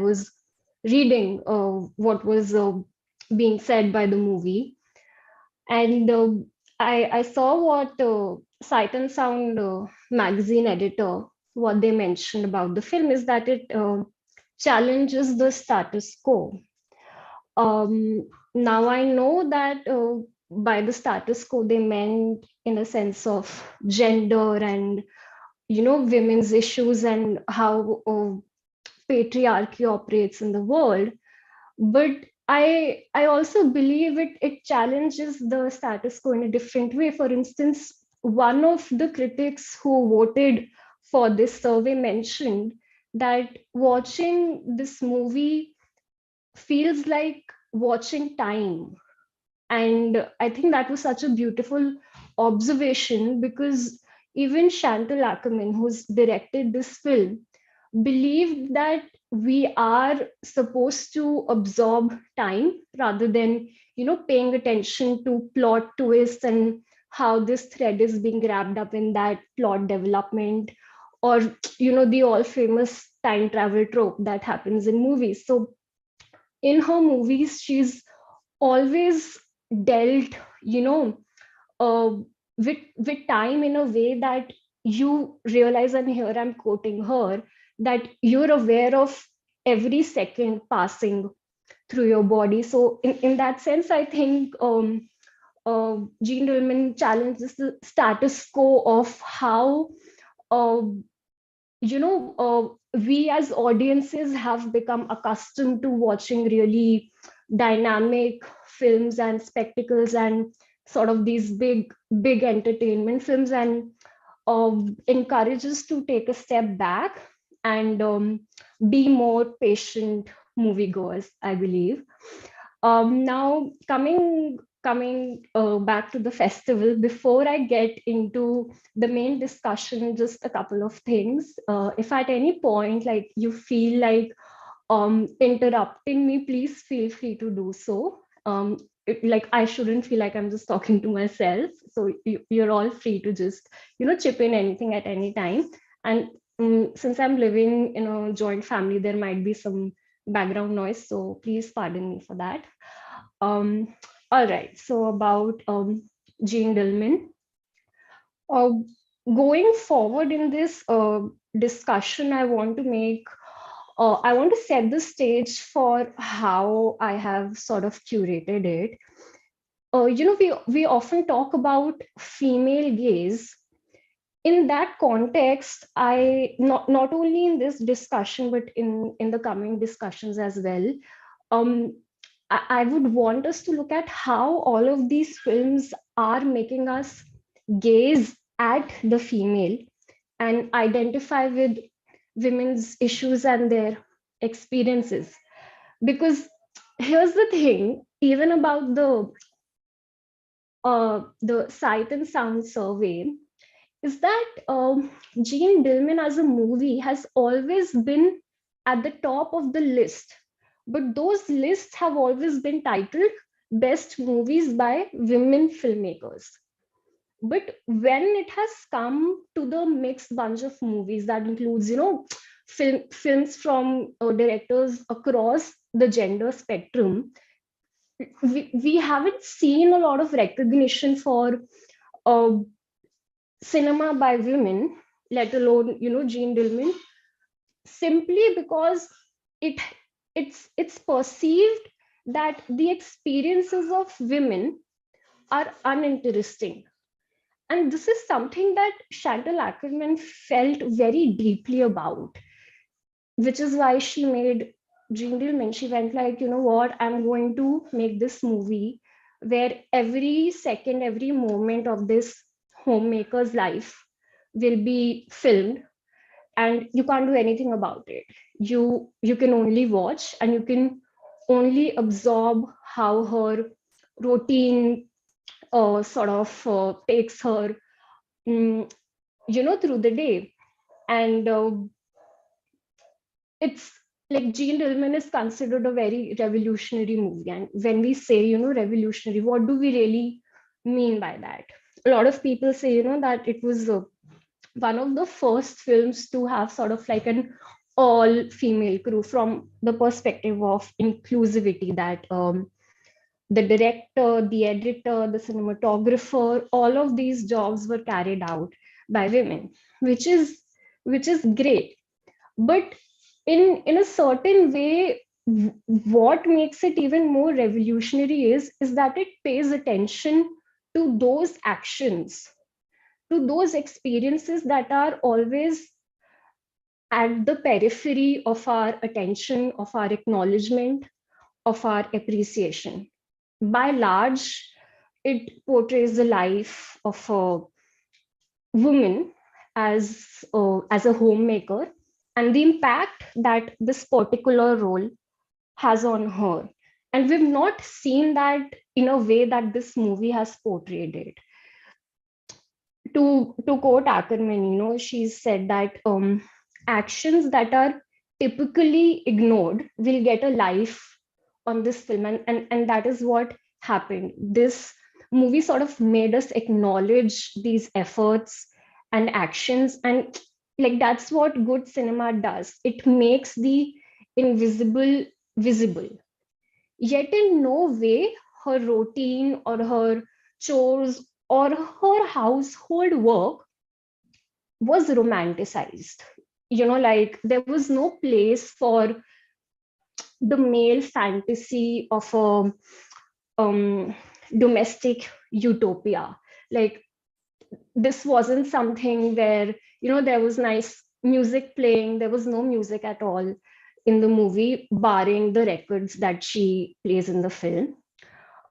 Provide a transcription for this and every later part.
was reading what was being said by the movie. And I saw what Sight and Sound magazine editor, what they mentioned about the film is that it challenges the status quo. Now I know that by the status quo they meant in a sense of gender and women's issues and how patriarchy operates in the world. But I also believe it challenges the status quo in a different way. For instance, one of the critics who voted for this survey mentioned that watching this movie feels like watching time. And I think that was such a beautiful observation, because even Chantal Ackerman, who's directed this film, believed that we are supposed to absorb time rather than paying attention to plot twists and how this thread is being wrapped up in that plot development, or the all famous time travel trope that happens in movies. So in her movies she's always dealt uh, with time in a way that you realize, and here I'm quoting her, that you're aware of every second passing through your body. So in that sense, I think Jean Dielman challenges the status quo of how uh, we as audiences have become accustomed to watching really dynamic films and spectacles and sort of these big entertainment films, and encourages to take a step back and be more patient moviegoers, I believe. Now coming back to the festival, before I get into the main discussion, just a couple of things. If at any point like you feel like interrupting me, please feel free to do so. Like I shouldn't feel like I'm just talking to myself. So you're all free to just chip in anything at any time. And since I'm living in a joint family, there might be some background noise, so please pardon me for that. um, all right, so about Jean Dielman. Uh, Going forward in this discussion, I want to set the stage for how I have sort of curated it. We often talk about female gaze. In that context, I not only in this discussion but in the coming discussions as well, um, I would want us to look at how all of these films are making us gaze at the female and identify with women's issues and their experiences. Because here's the thing, even about the Sight and Sound survey, is that Jean Dielman as a movie has always been at the top of the list. But those lists have always been titled Best Movies by Women Filmmakers. But when it has come to the mixed bunch of movies that includes, films from directors across the gender spectrum, we haven't seen a lot of recognition for uh, cinema by women, let alone Jean Dielman, simply because it it's perceived that the experiences of women are uninteresting. And this is something that Chantal Ackerman felt very deeply about, which is why she made Jean Dielman. She went like, you know what, I'm going to make this movie where every second, every moment of this homemaker's life will be filmed, and you can't do anything about it. You can only watch, and you can only absorb how her routine sort of takes her through the day. And it's like Jean Dielman is considered a very revolutionary movie. And when we say, revolutionary, what do we really mean by that? A lot of people say, that it was one of the first films to have sort of like an all female crew from the perspective of inclusivity, that the director, the editor, the cinematographer, all of these jobs were carried out by women, which is great. But in a certain way, what makes it even more revolutionary is that it pays attention to those actions, to those experiences that are always at the periphery of our attention, of our acknowledgement, of our appreciation. By large, it portrays the life of a woman as a homemaker and the impact that this particular role has on her. And we've not seen that in a way that this movie has portrayed it. To quote Ackerman, she said that actions that are typically ignored will get a life on this film, and that is what happened. This movie sort of made us acknowledge these efforts and actions, and like that's what good cinema does. It makes the invisible visible. Yet in no way her routine or her chores or her household work was romanticized. Like there was no place for the male fantasy of a domestic utopia. Like this wasn't something where, there was nice music playing. There was no music at all in the movie, barring the records that she plays in the film.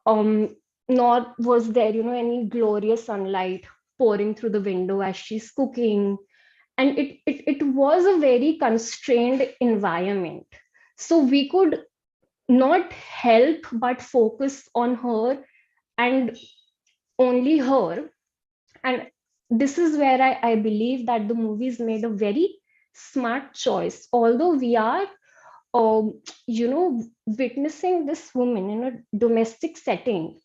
Um, Nor was there, any glorious sunlight pouring through the window as she's cooking. And it was a very constrained environment. So we could not help but focus on her and only her. And this is where I believe that the movies made a very smart choice. Although we are, witnessing this woman in a domestic setting,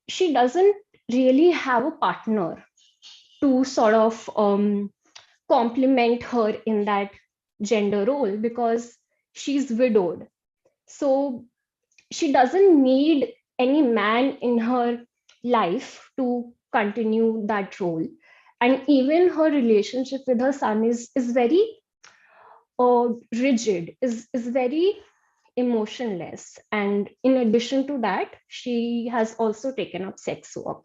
she doesn't really have a partner to sort of complement her in that gender role because she's widowed. So she doesn't need any man in her life to continue that role. And even her relationship with her son is very rigid, is very emotionless. And in addition to that, she has also taken up sex work.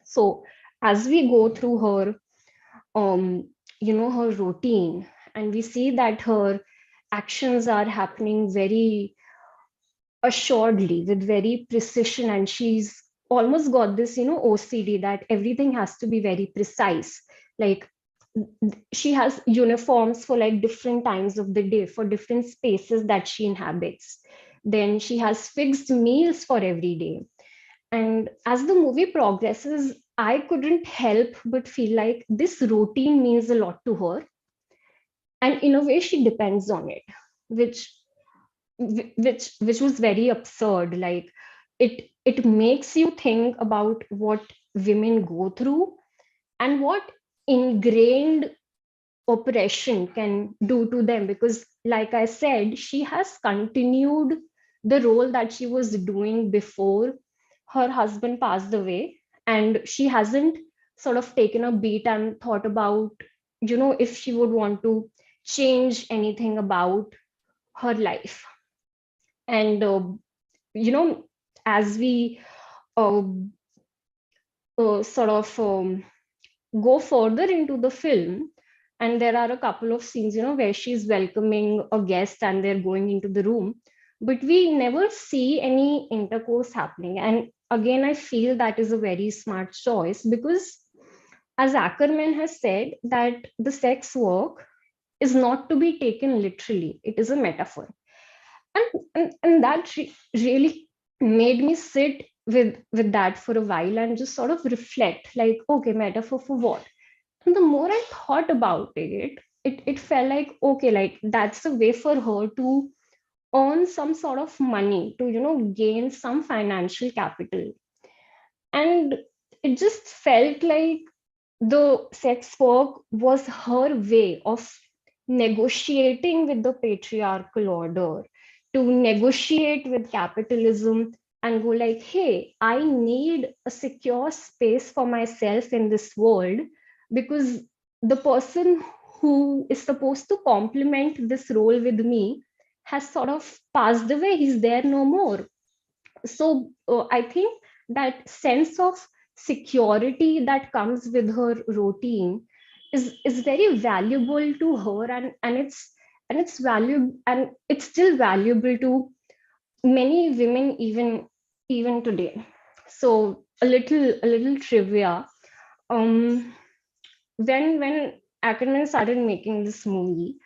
So as we go through her her routine, and we see that her actions are happening very assuredly with very precision, and she's almost got this OCD that everything has to be very precise. Like she has uniforms for like different times of the day for different spaces that she inhabits. Then she has fixed meals for every day. And as the movie progresses, I couldn't help but feel like this routine means a lot to her, and in a way she depends on it, which which was very absurd. Like it makes you think about what women go through and what ingrained oppression can do to them, because like I said, she has continued the role that she was doing before her husband passed away, and she hasn't sort of taken a beat and thought about if she would want to change anything about her life. And you know as we uh, sort of go further into the film, and there are a couple of scenes where she's welcoming a guest and they're going into the room, but we never see any intercourse happening. And again, I feel that is a very smart choice, because as Ackerman has said, that the sex work is not to be taken literally, it is a metaphor. And that really made me sit with that for a while and just sort of reflect, like, okay, metaphor for what? And the more I thought about it felt like, okay, like that's a way for her to earn some sort of money, to gain some financial capital. And it just felt like the sex work was her way of negotiating with the patriarchal order, to negotiate with capitalism and go like, hey, I need a secure space for myself in this world, because the person who is supposed to complement this role with me has sort of passed away. He's there no more. So I think that sense of security that comes with her routine is very valuable to her, and it's valuable, and it's still valuable to many women, even today. So a little trivia. um when Ackerman started making this movie,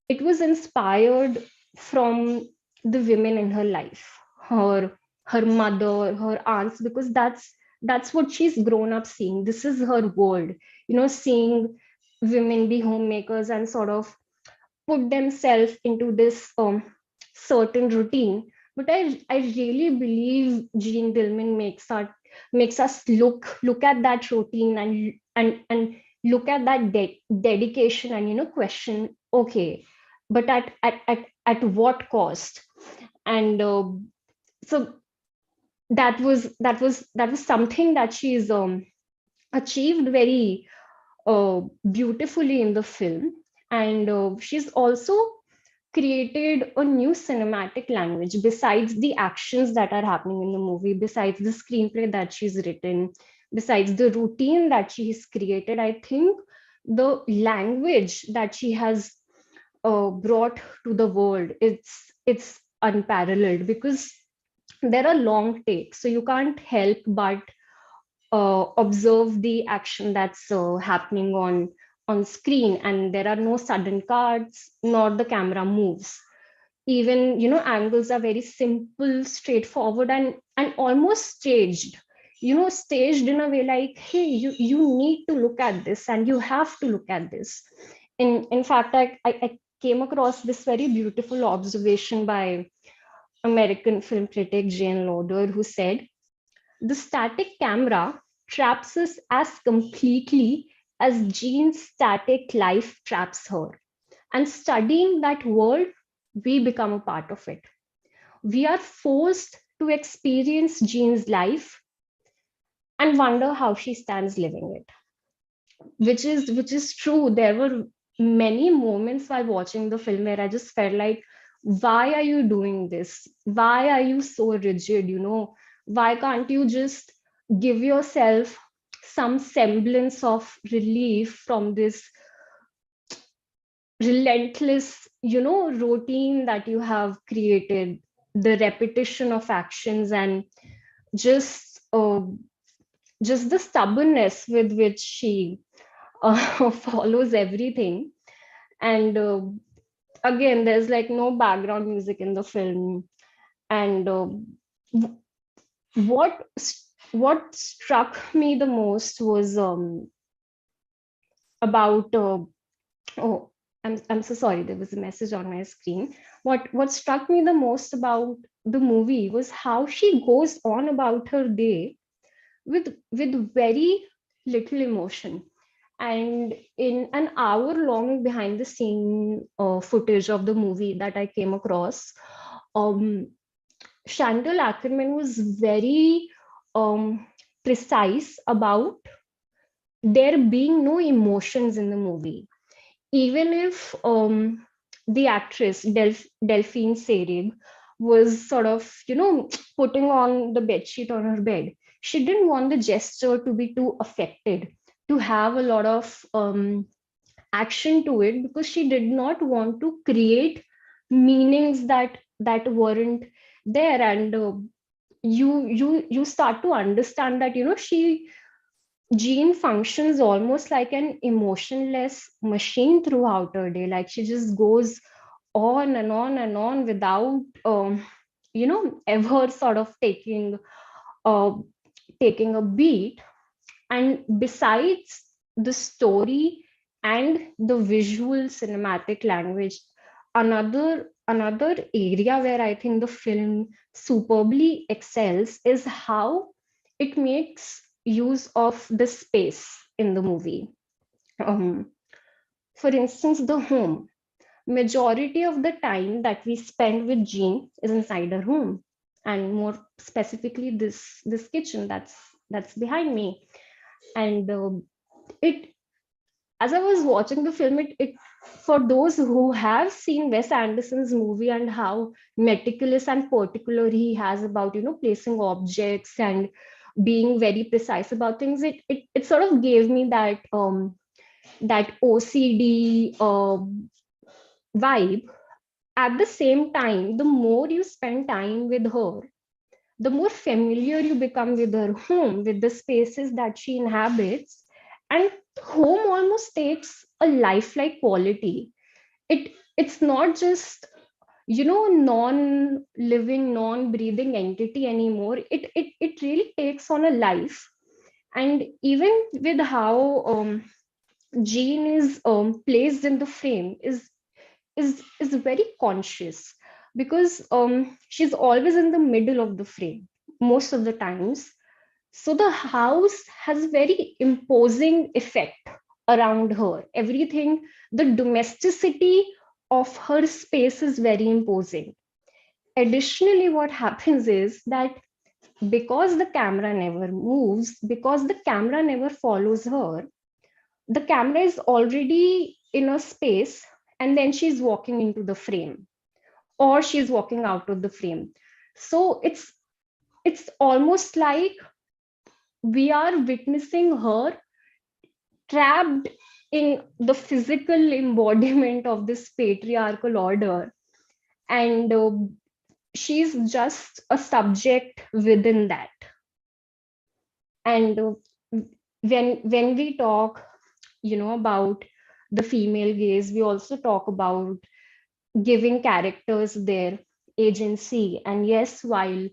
it was inspired from the women in her life, her her mother, her aunts, because that's what she's grown up seeing. This is her world, seeing women be homemakers and sort of put themselves into this certain routine. But I really believe Jean Dillman makes us look at that routine, and look at that dedication, and question, okay, but at what cost? And so that was something that she's achieved very beautifully in the film. And she's also created a new cinematic language besides the actions that are happening in the movie, besides the screenplay that she's written, besides the routine that she has created. I think the language that she has brought to the world, it's unparalleled, because there are long takes, so you can't help but observe the action that's happening on screen, and there are no sudden cuts, nor the camera moves. Even angles are very simple, straightforward, and almost staged. Staged in a way like, hey, you need to look at this, and you have to look at this. In fact, I came across this very beautiful observation by American film critic Jane Lauder, who said, the static camera traps us as completely as Jean's static life traps her. And studying that world, we become a part of it. We are forced to experience Jean's life and wonder how she stands living it, which is true. There were many moments while watching the film where I just felt like, why are you doing this? Why are you so rigid? Why can't you just give yourself some semblance of relief from this relentless routine that you have created, the repetition of actions, and just just the stubbornness with which she follows everything. And again, there's like no background music in the film. And what what struck me the most was about oh, I'm so sorry, there was a message on my screen. What struck me the most about the movie was how she goes on about her day with very little emotion. And in an hour long behind the scene footage of the movie that I came across, um, Chantal Ackerman was very precise about there being no emotions in the movie. Even if the actress Delphine Seyrig was sort of, putting on the bedsheet on her bed, she didn't want the gesture to be too affected, to have a lot of action to it, because she did not want to create meanings that weren't there. And you start to understand that she Jean functions almost like an emotionless machine throughout her day. Like, she just goes on and on and on without, ever sort of uh, taking a beat. And besides the story and the visual cinematic language, another area where I think the film superbly excels is how it makes use of the space in the movie. um, For instance, the home. Majority of the time that we spend with Jean is inside her home, and more specifically, this kitchen that's behind me. And it as I was watching the film, it for those who have seen Wes Anderson's movie and how meticulous and particular he has about placing objects and being very precise about things, it sort of gave me that OCD vibe. At the same time, the more you spend time with her, the more familiar you become with her home, with the spaces that she inhabits, and home almost takes a lifelike quality. It's not just non-living, non-breathing entity anymore. It really takes on a life. And even with how Jean is placed in the frame is very conscious, because she's always in the middle of the frame most of the times. So the house has very imposing effect around her. Everything, the domesticity of her space is very imposing. Additionally, what happens is that because the camera never moves, because the camera never follows her, the camera is already in a space, and then she's walking into the frame, or she's walking out of the frame. So it's almost like we are witnessing her trapped in the physical embodiment of this patriarchal order, and she's just a subject within that. And when we talk about the female gaze, we also talk about giving characters their agency. And yes, while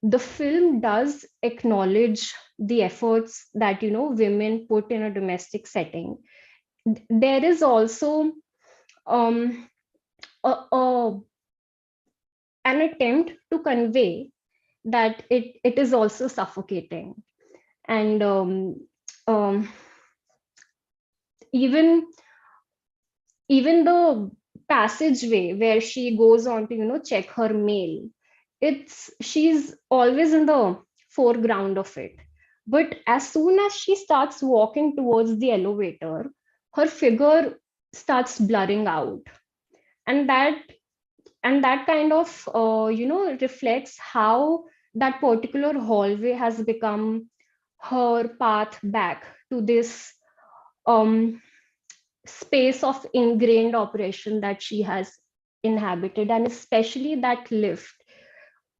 the film does acknowledge the efforts that women put in a domestic setting, there is also um, a an attempt to convey that it is also suffocating. And um, even even the passageway where she goes on to check her mail, it's she's always in the foreground of it. But as soon as she starts walking towards the elevator, her figure starts blurring out. And that and that kind of reflects how that particular hallway has become her path back to this um, space of ingrained operation that she has inhabited. And especially that lift,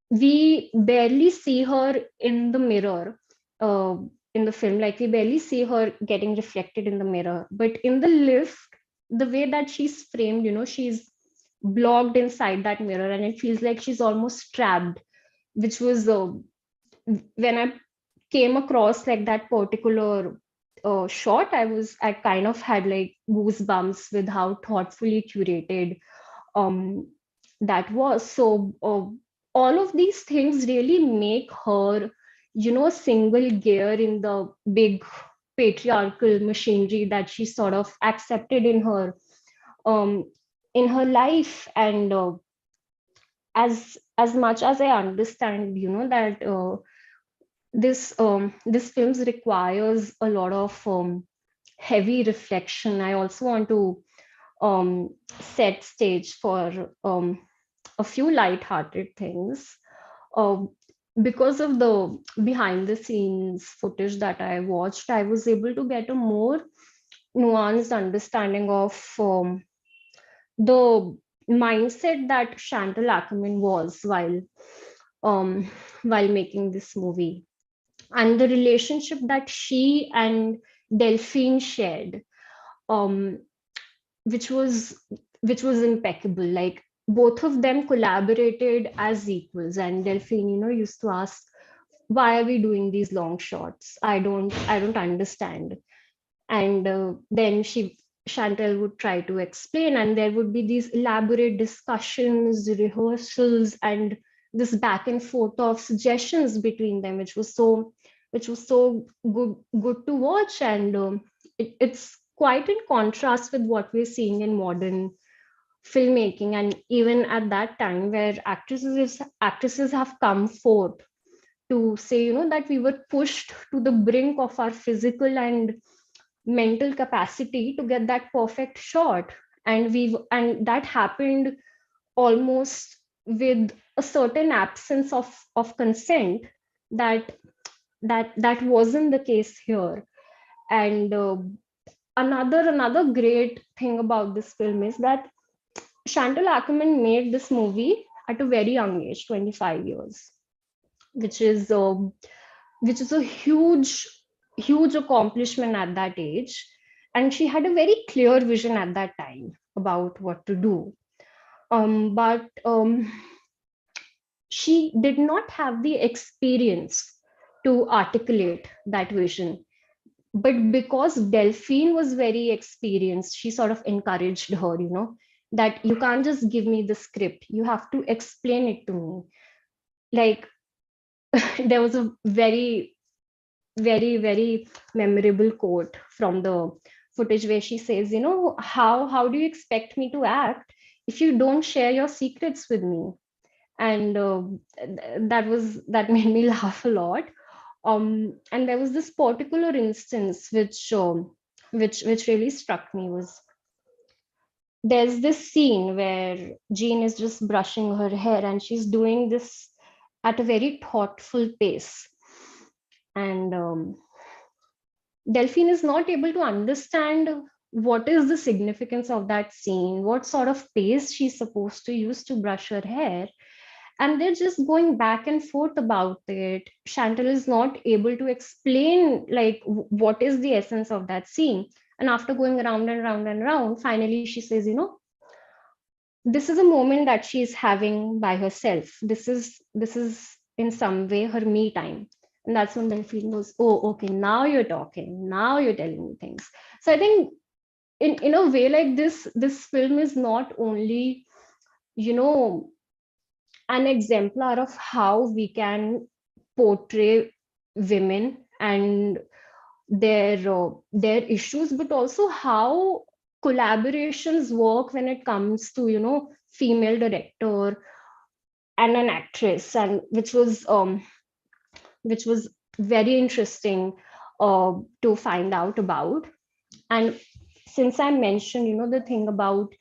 we barely see her in the mirror in the film. Like, we barely see her getting reflected in the mirror, but in the lift, the way that she's framed, she's blocked inside that mirror, and it feels like she's almost trapped, which was when I came across like that particular shot, I kind of had like goosebumps with how thoughtfully curated um that was. So all of these things really make her a single gear in the big patriarchal machinery that she sort of accepted um in her life. And as much as I understand that this films requires a lot of heavy reflection, I also want to set stage for a few light-hearted things. uh, because of the behind the scenes footage that I watched, I was able to get a more nuanced understanding of the mindset that Chantal Ackerman was um, while making this movie, and the relationship that she and Delphine shared, um, which was impeccable. Like, both of them collaborated as equals, and Delphine, used to ask, "Why are we doing these long shots? I don't understand." And then Chantal would try to explain, and there would be these elaborate discussions, rehearsals, and this back and forth of suggestions between them, which was so good to watch. And it's quite in contrast with what we're seeing in modern filmmaking, and even at that time where actresses have come forth to say, that we were pushed to the brink of our physical and mental capacity to get that perfect shot, and that happened almost with a certain absence of consent that that wasn't the case here. And another great thing about this film is that Chantal Ackerman made this movie at a very young age, 25 years, which is a huge accomplishment at that age. And she had a very clear vision at that time about what to do. But she did not have the experience to articulate that vision. But because Delphine was very experienced, she sort of encouraged her, that you can't just give me the script, you have to explain it to me. Like, there was a very memorable quote from the footage where she says, how do you expect me to act if you don't share your secrets with me? And that made me laugh a lot. And there was this particular instance which really struck me. Was there's this scene where Jean is just brushing her hair, and she's doing this at a very thoughtful pace, and Delphine is not able to understand what is the significance of that scene, what sort of pace she's supposed to use to brush her hair. And they're just going back and forth about it. Chantal is not able to explain like what is the essence of that scene. And after going around and round and round, finally she says, this is a moment that she's having by herself. This is in some way her me time. And that's when Delphine goes, oh, okay, now you're talking, now you're telling me things. So I think in a way like this film is not only, you know, an exemplar of how we can portray women and their issues, but also how collaborations work when it comes to, female director and an actress, and which was very interesting to find out about. And since I mentioned, the thing about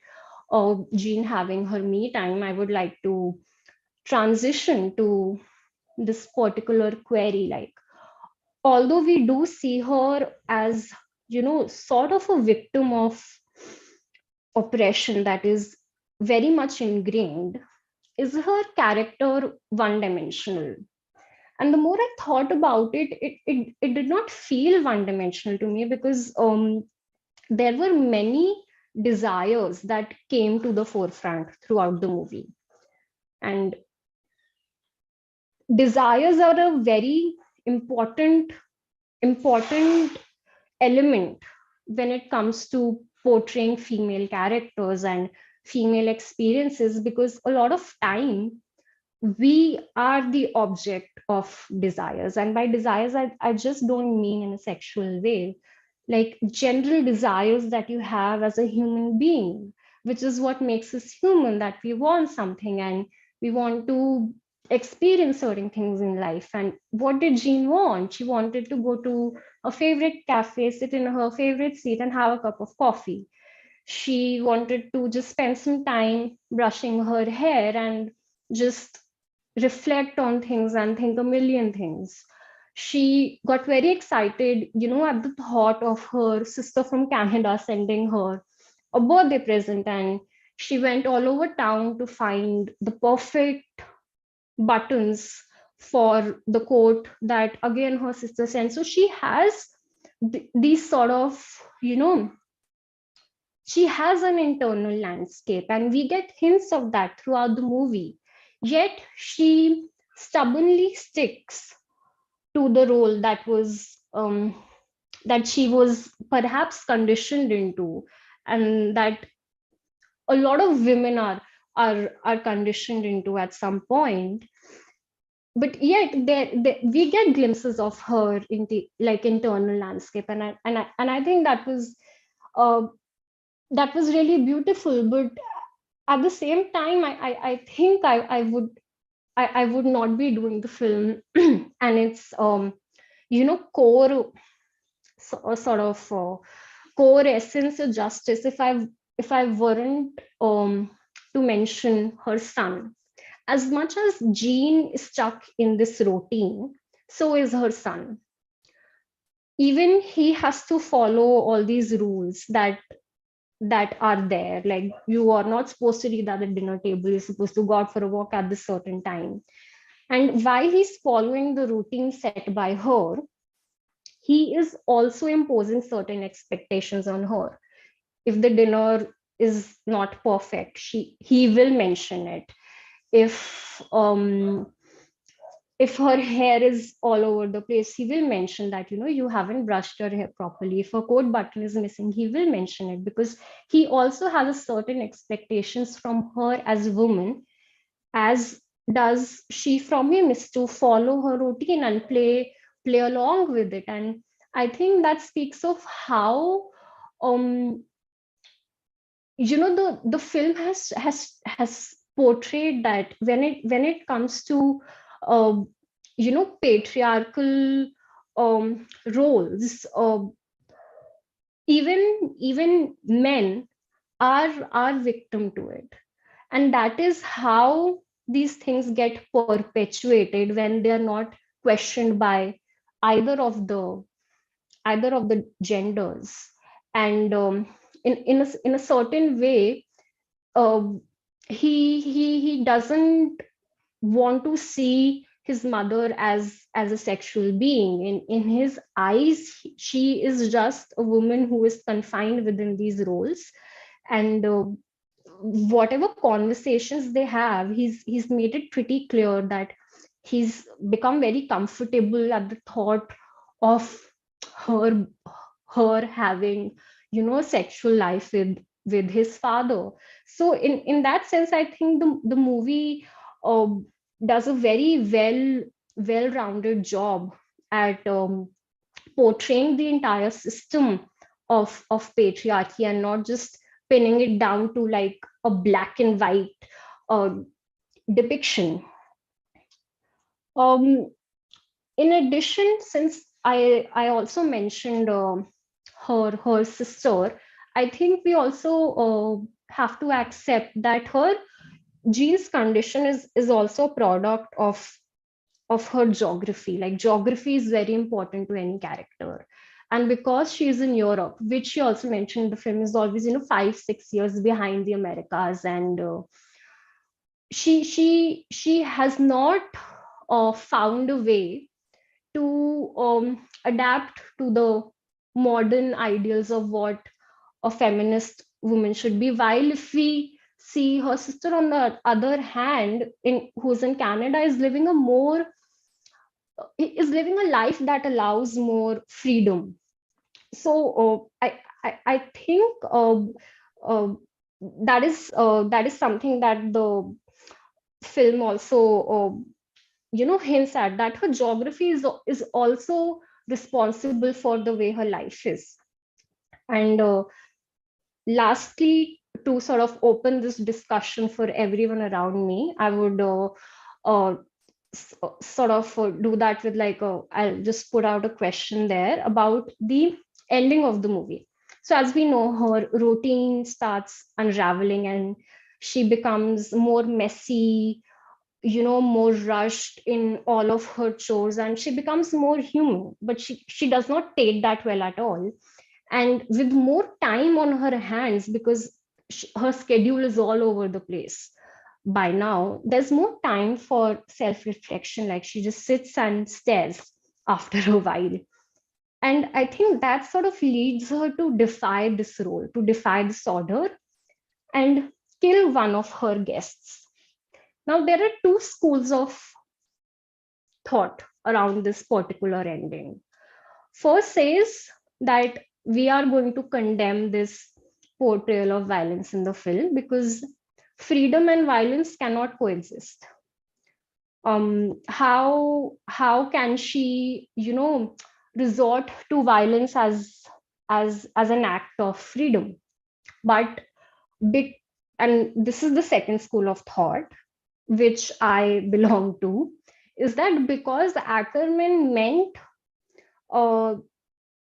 Jean having her me time, I would like to transition to this particular query. Like, although we do see her as, sort of a victim of oppression that is very much ingrained, is her character one dimensional? And the more I thought about it, it did not feel one dimensional to me, because there were many desires that came to the forefront throughout the movie. And desires are a very important element when it comes to portraying female characters and female experiences, because a lot of time we are the object of desires. And by desires, I just don't mean in a sexual way, like general desires that you have as a human being, which is what makes us human, that we want something and we want to experience certain things in life. And what did Jean want? She wanted to go to a favorite cafe, sit in her favorite seat and have a cup of coffee. She wanted to just spend some time brushing her hair and just reflect on things and think a million things. She got very excited, at the thought of her sister from Canada sending her a birthday present. And she went all over town to find the perfect buttons for the coat that again her sister sent. So she has these sort of, she has an internal landscape, and we get hints of that throughout the movie. Yet she stubbornly sticks to the role that she was perhaps conditioned into, and that a lot of women are conditioned into at some point. But yet we get glimpses of her in the like internal landscape, and I think that was uh, that was really beautiful. But at the same time, I think I would not be doing the film and its core sort of core essence of justice if I weren't to mention her son. As much as Jean is stuck in this routine, so is her son. Even he has to follow all these rules that are there. Like, you are not supposed to eat at the dinner table, you're supposed to go out for a walk at this certain time. And while he's following the routine set by her, he is also imposing certain expectations on her. If the dinner is not perfect, he will mention it. If her hair is all over the place, he will mention that, you haven't brushed your hair properly. If a coat button is missing, he will mention it, because he also has a certain expectations from her as a woman, as does she from him, is to follow her routine and play along with it. And I think that speaks of how um the film has portrayed that when it comes to uh, patriarchal roles, even men are victim to it. And that is how these things get perpetuated when they are not questioned by either of the either of the genders. And in a certain way, uh, he doesn't want to see his mother as a sexual being. In his eyes, she is just a woman who is confined within these roles. And whatever conversations they have, he's made it pretty clear that he's become very comfortable at the thought of her her having a sexual life with his father. So in that sense, I think the movie uh, does a very well-rounded job at portraying the entire system of patriarchy, and not just pinning it down to like a black and white uh, depiction. Um, in addition, since I also mentioned her sister, I think we also have to accept that her Jean's condition is also a product of her geography. Like, geography is very important to any character. And because she is in Europe, which she also mentioned in the film, is always 5-6 years behind the Americas. And she has not found a way to adapt to the modern ideals of what a feminist woman should be. While if we see her sister, on the other hand, in who's in Canada, is living a life that allows more freedom. So I think uh, that is something that the film also hints at, that her geography is also responsible for the way her life is. And lastly, to sort of open this discussion for everyone around me, I would uh, sort of do that with like I'll just put out a question there about the ending of the movie. So as we know, her routine starts unraveling, and she becomes more messy, more rushed in all of her chores, and she becomes more human. But she does not take that well at all. And with more time on her hands, because her schedule is all over the place by now, there's more time for self reflection. Like, she just sits and stares after a while. And I think that sort of leads her to defy this role, to defy this order, and kill one of her guests. Now, there are two schools of thought around this particular ending. First says that we are going to condemn this portrayal of violence in the film, because freedom and violence cannot coexist. How can she resort to violence as an act of freedom. But big, and this is the second school of thought which I belong to, is that because Ackerman meant uh,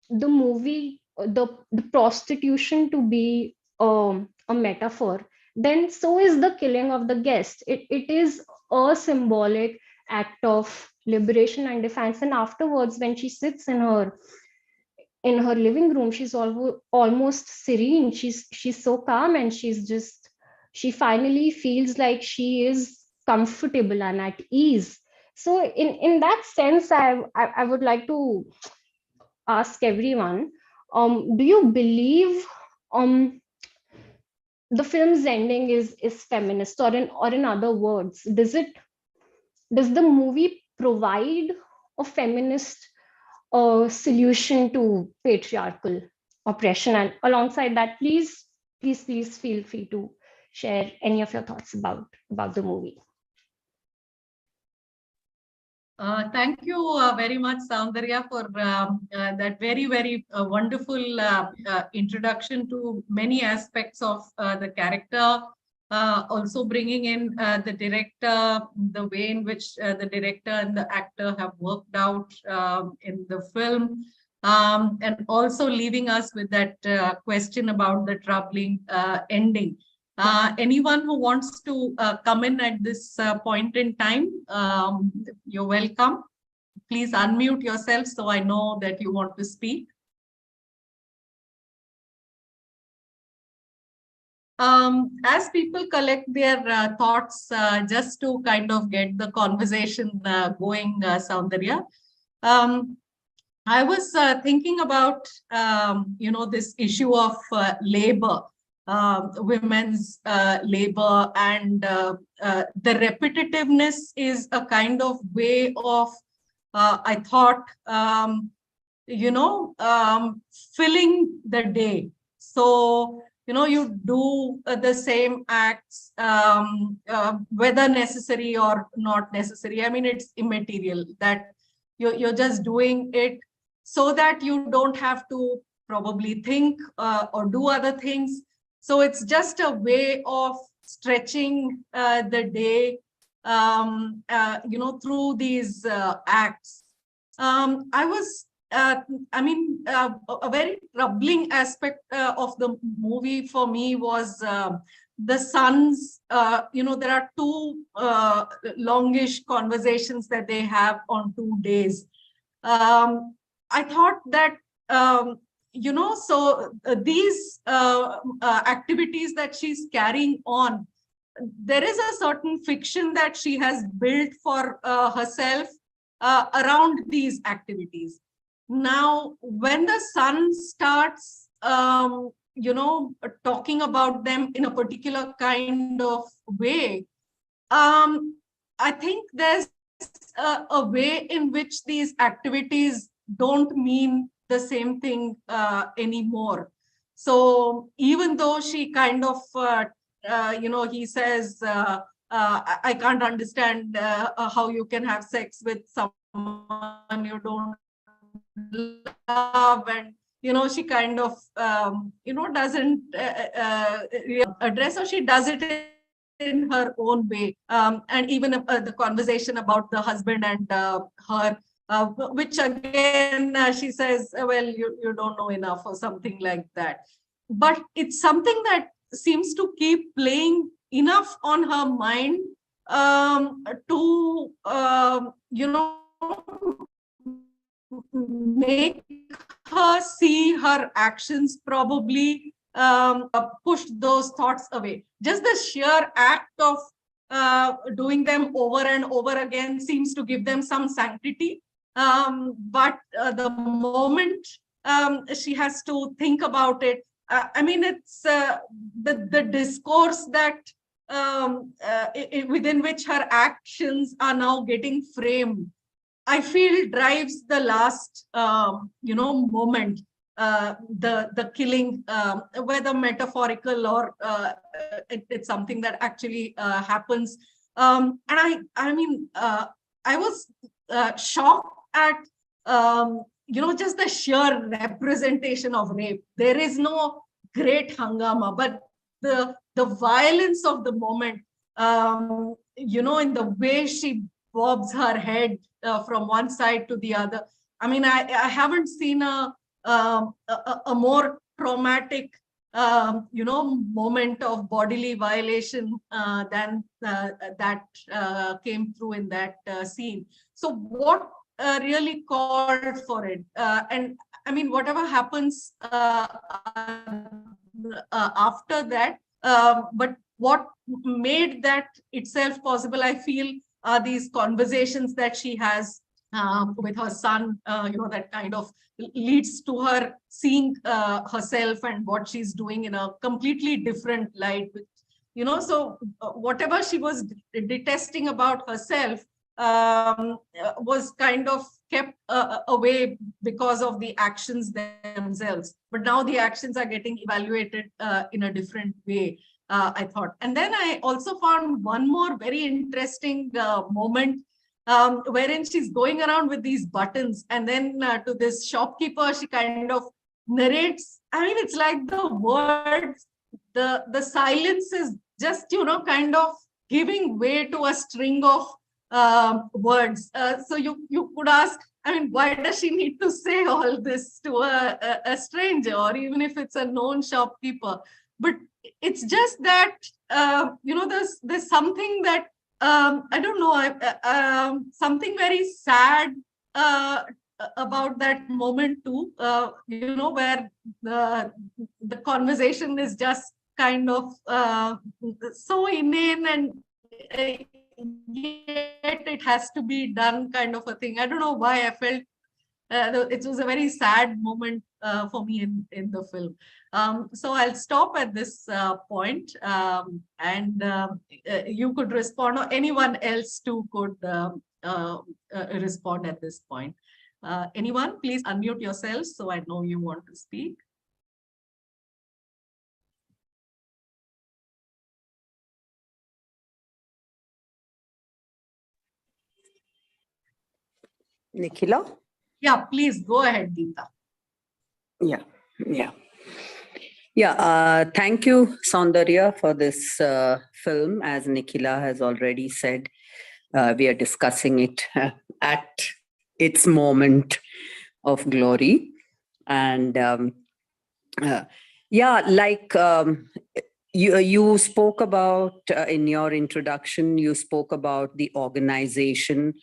the movie, the prostitution to be a metaphor, then so is the killing of the guest. It is a symbolic act of liberation and defiance. And afterwards, when she sits in her living room, she's almost serene. She's so calm, and she finally feels like she is comfortable and at ease. So in that sense, I would like to ask everyone, do you believe um the film's ending is feminist, or in other words, does the movie provide a feminist solution to patriarchal oppression? And alongside that, please feel free to share any of your thoughts about the movie. Thank you very much, Saundarya, for that very wonderful introduction to many aspects of the character. Also bringing in the director, the way in which the director and the actor have worked out in the film, and also leaving us with that question about the troubling ending. Anyone who wants to come in at this point in time, you're welcome. Please unmute yourself so I know that you want to speak. As people collect their thoughts, just to kind of get the conversation going, Saundarya, I was thinking about, this issue of labor. Women's labor, and the repetitiveness is a kind of way of, I thought, filling the day. So, you do the same acts, whether necessary or not necessary. I mean, it's immaterial that you're just doing it so that you don't have to probably think or do other things. So it's just a way of stretching the day, through these acts. I was, a very troubling aspect of the movie for me was the son's, there are two longish conversations that they have on 2 days. I thought that, these activities that she's carrying on, there is a certain fiction that she has built for herself around these activities. Now, when the son starts, talking about them in a particular kind of way, I think there's a way in which these activities don't mean the same thing anymore. So even though she kind of, he says, I can't understand how you can have sex with someone you don't love, and she kind of doesn't address, or she does it in her own way. And even the conversation about the husband and her, which again she says, well, you don't know enough, or something like that. But it's something that seems to keep playing enough on her mind to make her see her actions probably push those thoughts away. Just the sheer act of doing them over and over again seems to give them some sanctity. But the moment she has to think about it, it's the discourse that within which her actions are now getting framed, I feel drives the last, moment, the killing, whether metaphorical or it's something that actually happens. And I was shocked at just the sheer representation of rape. There is no great hangama, but the violence of the moment, in the way she bobs her head from one side to the other. I mean, I haven't seen a more traumatic, moment of bodily violation than that came through in that scene. So what really called for it? And I mean, whatever happens after that, but what made that itself possible, I feel, are these conversations that she has with her son, that kind of leads to her seeing herself and what she's doing in a completely different light. So whatever she was detesting about herself was kind of kept away because of the actions themselves. But now the actions are getting evaluated in a different way, I thought. And then I also found one more very interesting moment wherein she's going around with these buttons, and then to this shopkeeper, she kind of narrates. I mean, it's like the words, the silence is just, kind of giving way to a string of words. So you could ask, I mean, why does she need to say all this to a stranger, or even if it's a known shopkeeper? But it's just that, there's something that, I don't know, something very sad about that moment too, where the conversation is just kind of so inane, and yet it has to be done, kind of a thing. I don't know why I felt it was a very sad moment for me in the film. So I'll stop at this point, and you could respond, or anyone else too could respond at this point. Anyone, please unmute yourselves so I know you want to speak. Nikhila? Yeah, please go ahead, Geeta. Yeah. Thank you, Saundarya, for this film. As Nikhila has already said, we are discussing it at its moment of glory. And you spoke about, in your introduction, you spoke about the organization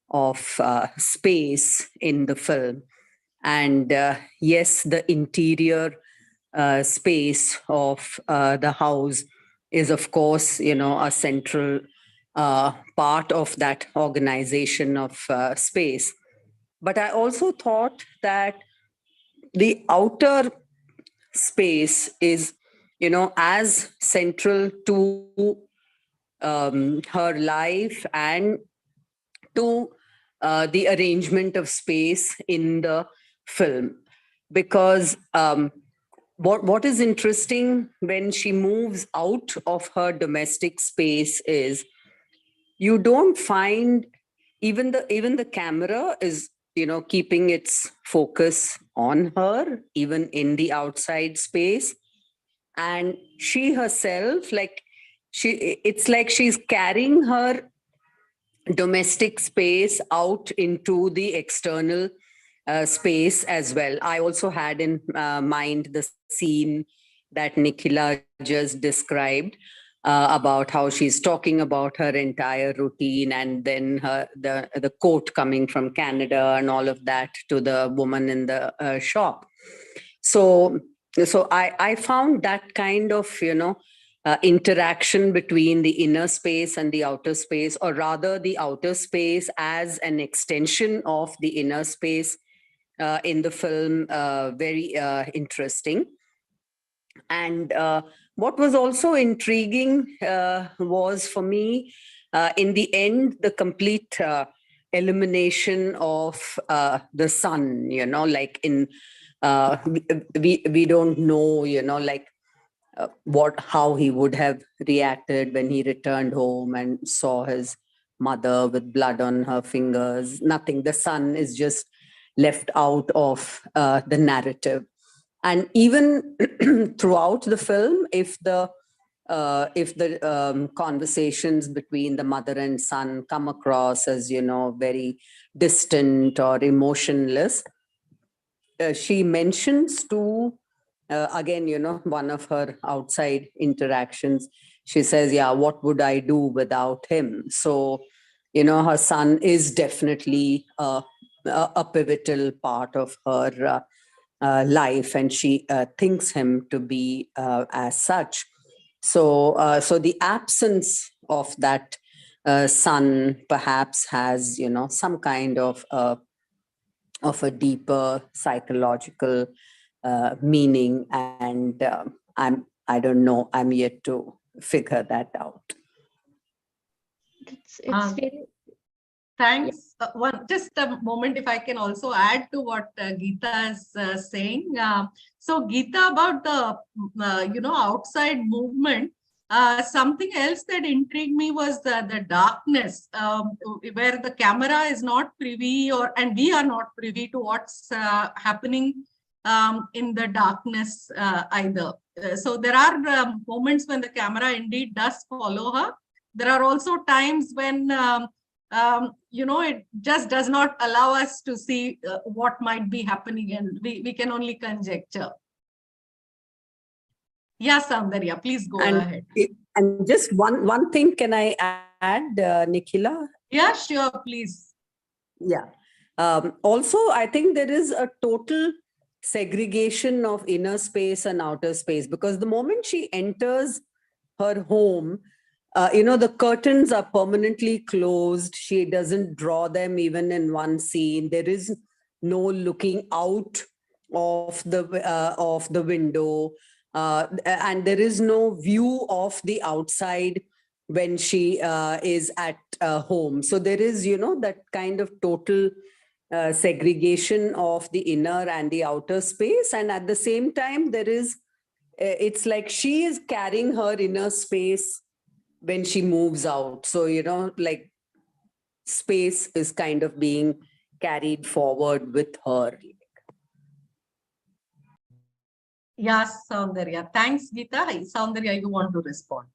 of space in the film. And yes, the interior space of the house is, of course, a central part of that organization of space. But I also thought that the outer space is, as central to her life and to the arrangement of space in the film. Because what is interesting when she moves out of her domestic space is you don't find even the camera is keeping its focus on her even in the outside space, and she herself, it's like she's carrying her domestic space out into the external space as well. I also had in mind the scene that Nikhila just described about how she's talking about her entire routine, and then the coat coming from Canada and all of that to the woman in the shop. So I found that kind of interaction between the inner space and the outer space, or rather the outer space as an extension of the inner space in the film, very interesting. And what was also intriguing was, for me, in the end, the complete elimination of the son, like in, we don't know, how he would have reacted when he returned home and saw his mother with blood on her fingers. Nothing. The son is just left out of the narrative. And even throughout the film, if the conversations between the mother and son come across as, very distant or emotionless, she mentions to, again, one of her outside interactions, she says, yeah, what would I do without him? So, her son is definitely a pivotal part of her life, and she thinks him to be as such. So the absence of that son perhaps has, some kind of a deeper psychological meaning, and I don't know. I'm yet to figure that out. It's Um, really, Thanks. Just a moment, if I can also add to what Geeta is saying. So, Geeta, about the outside movement. Something else that intrigued me was the darkness, where the camera is not privy, and we are not privy to what's happening in the darkness either. So there are moments when the camera indeed does follow her. There are also times when it just does not allow us to see what might be happening, and we can only conjecture. Yeah, Saundarya, please go ahead. And just one thing, can I add, Nikhila? Yeah, sure, please. Yeah. Also, I think there is a total segregation of inner space and outer space, because the moment she enters her home, the curtains are permanently closed. She doesn't draw them even in one scene. There is no looking out of the window, and there is no view of the outside when she is at home. So there is, that kind of total segregation of the inner and the outer space, and at the same time, there is. It's like she is carrying her inner space when she moves out. So, like space is kind of being carried forward with her. Yes, Saundarya. Thanks, Geeta. Saundarya, you want to respond?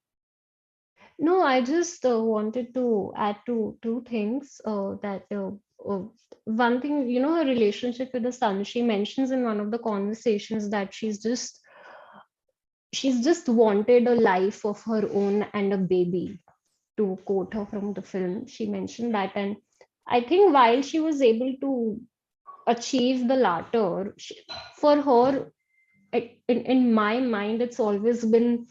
no, I just wanted to add two things. One thing, her relationship with the son. She mentions in one of the conversations that she's just wanted a life of her own and a baby, to quote her from the film. She mentioned that, and I think while she was able to achieve the latter, for her, in my mind, it's always been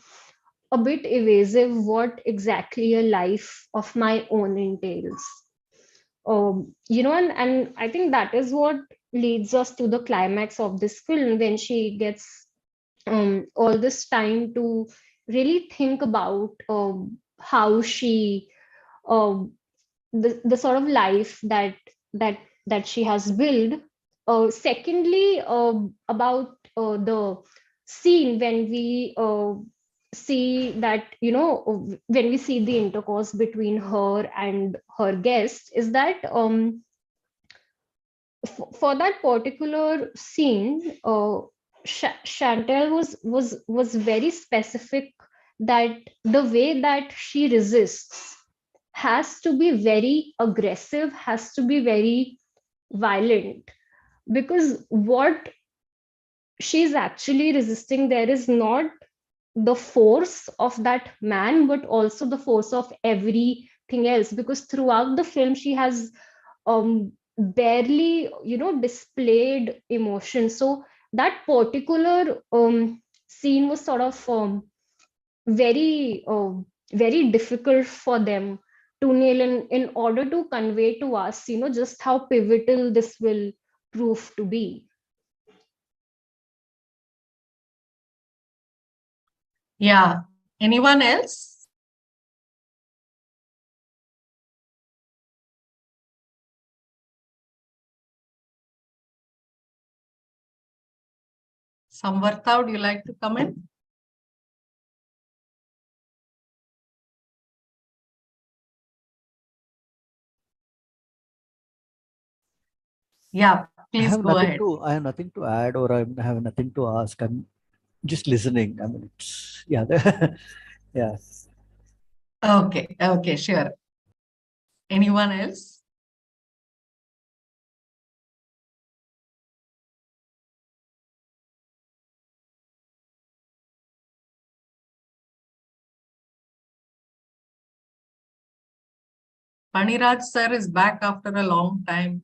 a bit evasive what exactly a life of my own entails. And I think that is what leads us to the climax of this film, when she gets all this time to really think about how she the sort of life that that she has built. Secondly, about the scene when we see that, when we see the intercourse between her and her guest, is that for that particular scene, Chantel was very specific that the way that she resists has to be very aggressive, has to be very violent, because what she's actually resisting there is not the force of that man, but also the force of everything else, because throughout the film she has barely displayed emotion. So that particular scene was sort of very very difficult for them to nail in order to convey to us, just how pivotal this will prove to be. Yeah. Anyone else? Samvartha, would you like to comment? Yeah, Please go ahead. I have nothing to add, or I have nothing to ask. I'm just listening. I mean, it's, yeah, yeah. Okay, okay, sure. Anyone else? Paniraj sir is back after a long time.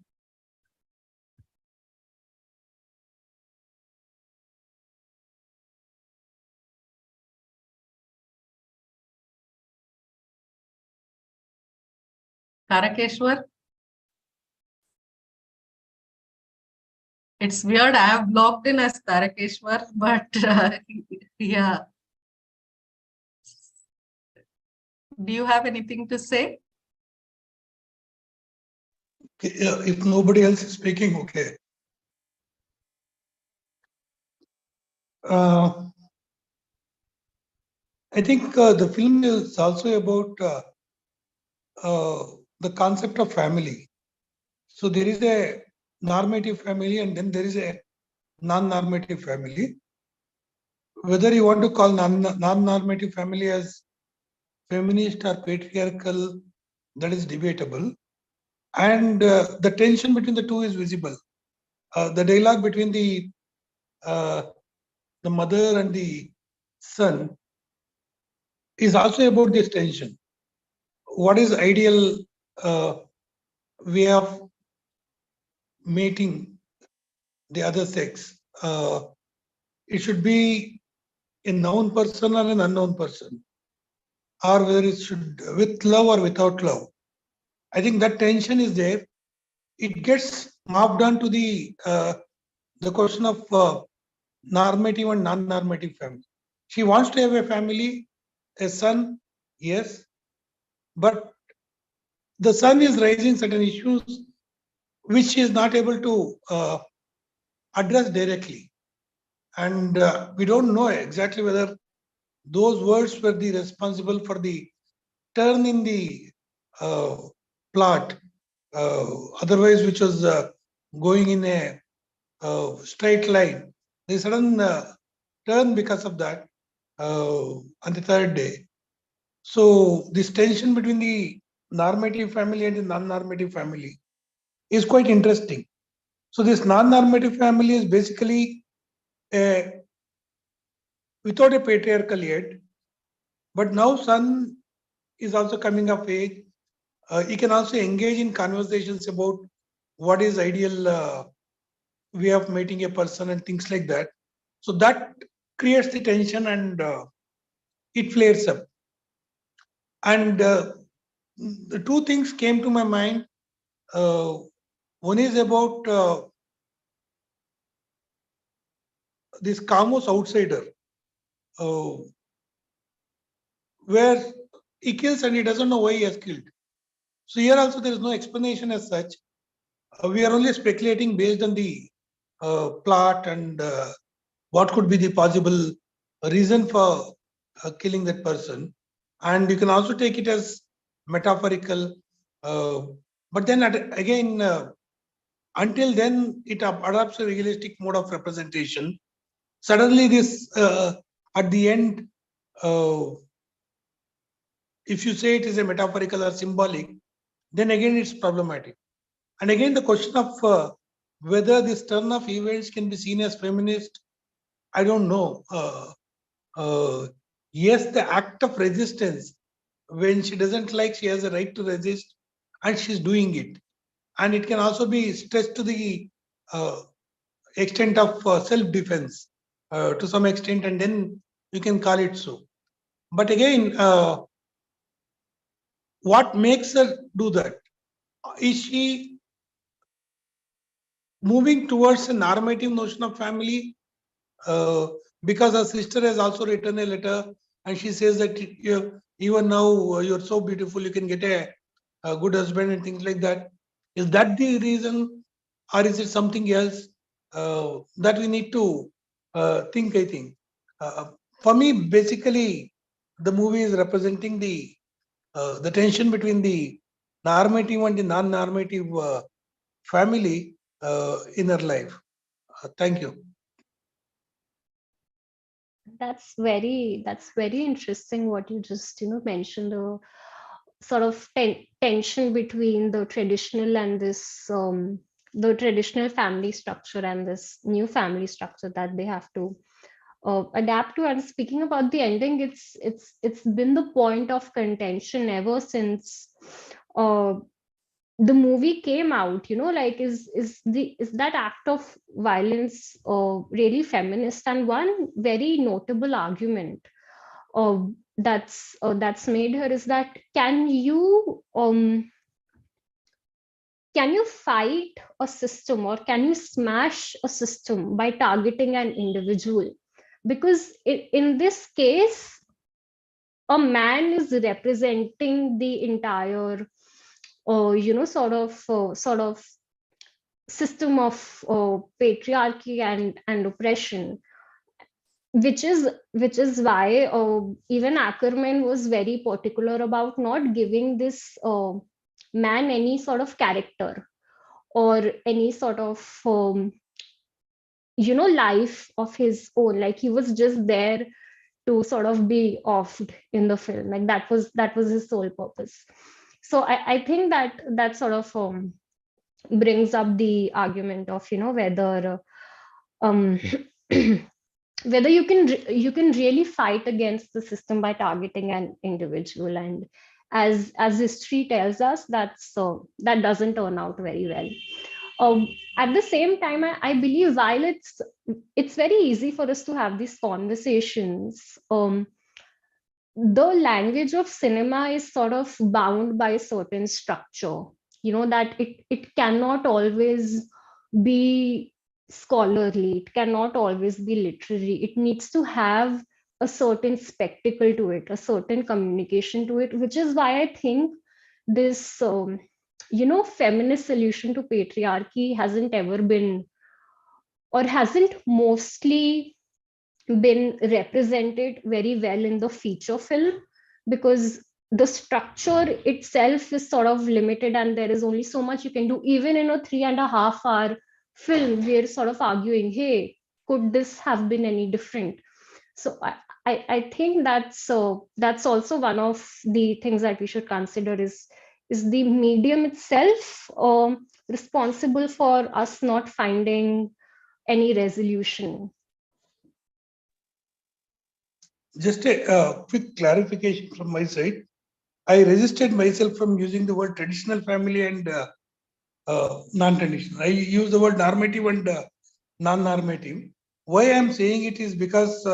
Tarakeshwar? It's weird. I have logged in as Tarakeshwar, but yeah. Do you have anything to say? If nobody else is speaking, okay. I think the film is also about the concept of family. So there is a normative family and then there is a non-normative family. Whether you want to call non-normative family as feminist or patriarchal, that is debatable. And the tension between the two is visible. The dialogue between the mother and the son is also about this tension. What is ideal way of mating the other sex? It should be a known person or an unknown person, or whether it should with love or without love. I think that tension is there. It gets mapped onto the question of normative and non-normative family. She wants to have a family, a son, yes, but the son is raising certain issues which she is not able to address directly. And we don't know exactly whether those words were the responsible for the turn in the plot, otherwise which was going in a straight line. The sudden turn because of that on the third day. So this tension between the normative family and the non-normative family is quite interesting. So this non-normative family is basically without a patriarchal yet, but now son is also coming of age. He can also engage in conversations about what is ideal way of mating a person and things like that. So that creates the tension and it flares up. And the two things came to my mind. One is about this Kamos outsider, where he kills and he doesn't know why he has killed. So here also there is no explanation as such. We are only speculating based on the plot and what could be the possible reason for killing that person. And you can also take it as metaphorical. But then again, until then, it adopts a realistic mode of representation. Suddenly, this at the end, if you say it is a metaphorical or symbolic, then again it's problematic. And again, the question of whether this turn of events can be seen as feminist, I don't know. Yes, the act of resistance, when she doesn't like, she has a right to resist, and she's doing it. And it can also be stressed to the extent of self-defense to some extent, and then you can call it so. But again, what makes her do that? Is she moving towards a normative notion of family? Because her sister has also written a letter and she says that even now you're so beautiful, you can get a good husband and things like that. Is that the reason, or is it something else that we need to think? I think for me, basically, the movie is representing the tension between the normative and the non-normative family, inner life. Thank you. That's very interesting what you just mentioned, the sort of tension between the traditional and this the traditional family structure and this new family structure that they have to adapt to. And speaking about the ending, it's been the point of contention ever since uh, the movie came out. Like, is that act of violence really feminist? And one very notable argument that's made here is that can you fight a system, or can you smash a system by targeting an individual? Because in this case, a man is representing the entire sort of system of patriarchy and oppression, which is why even Ackerman was very particular about not giving this man any sort of character or any sort of life of his own. Like, he was just there to sort of be offed in the film. Like, that was his sole purpose. So I think that sort of brings up the argument of whether um whether you can really fight against the system by targeting an individual. And as history tells us, that doesn't turn out very well. At the same time, I believe, while it's very easy for us to have these conversations, the language of cinema is sort of bound by a certain structure, that it cannot always be scholarly, it cannot always be literary. It needs to have a certain spectacle to it, a certain communication to it, which is why I think this feminist solution to patriarchy hasn't ever been, or hasn't mostly been, represented very well in the feature film, because the structure itself is sort of limited and there is only so much you can do. Even in a 3.5 hour film, we're sort of arguing, hey, could this have been any different? So I think that's also one of the things that we should consider, is the medium itself responsible for us not finding any resolution? Just a quick clarification from my side. I resisted myself from using the word traditional family and non-traditional. I use the word normative and non-normative. Why I'm saying it is because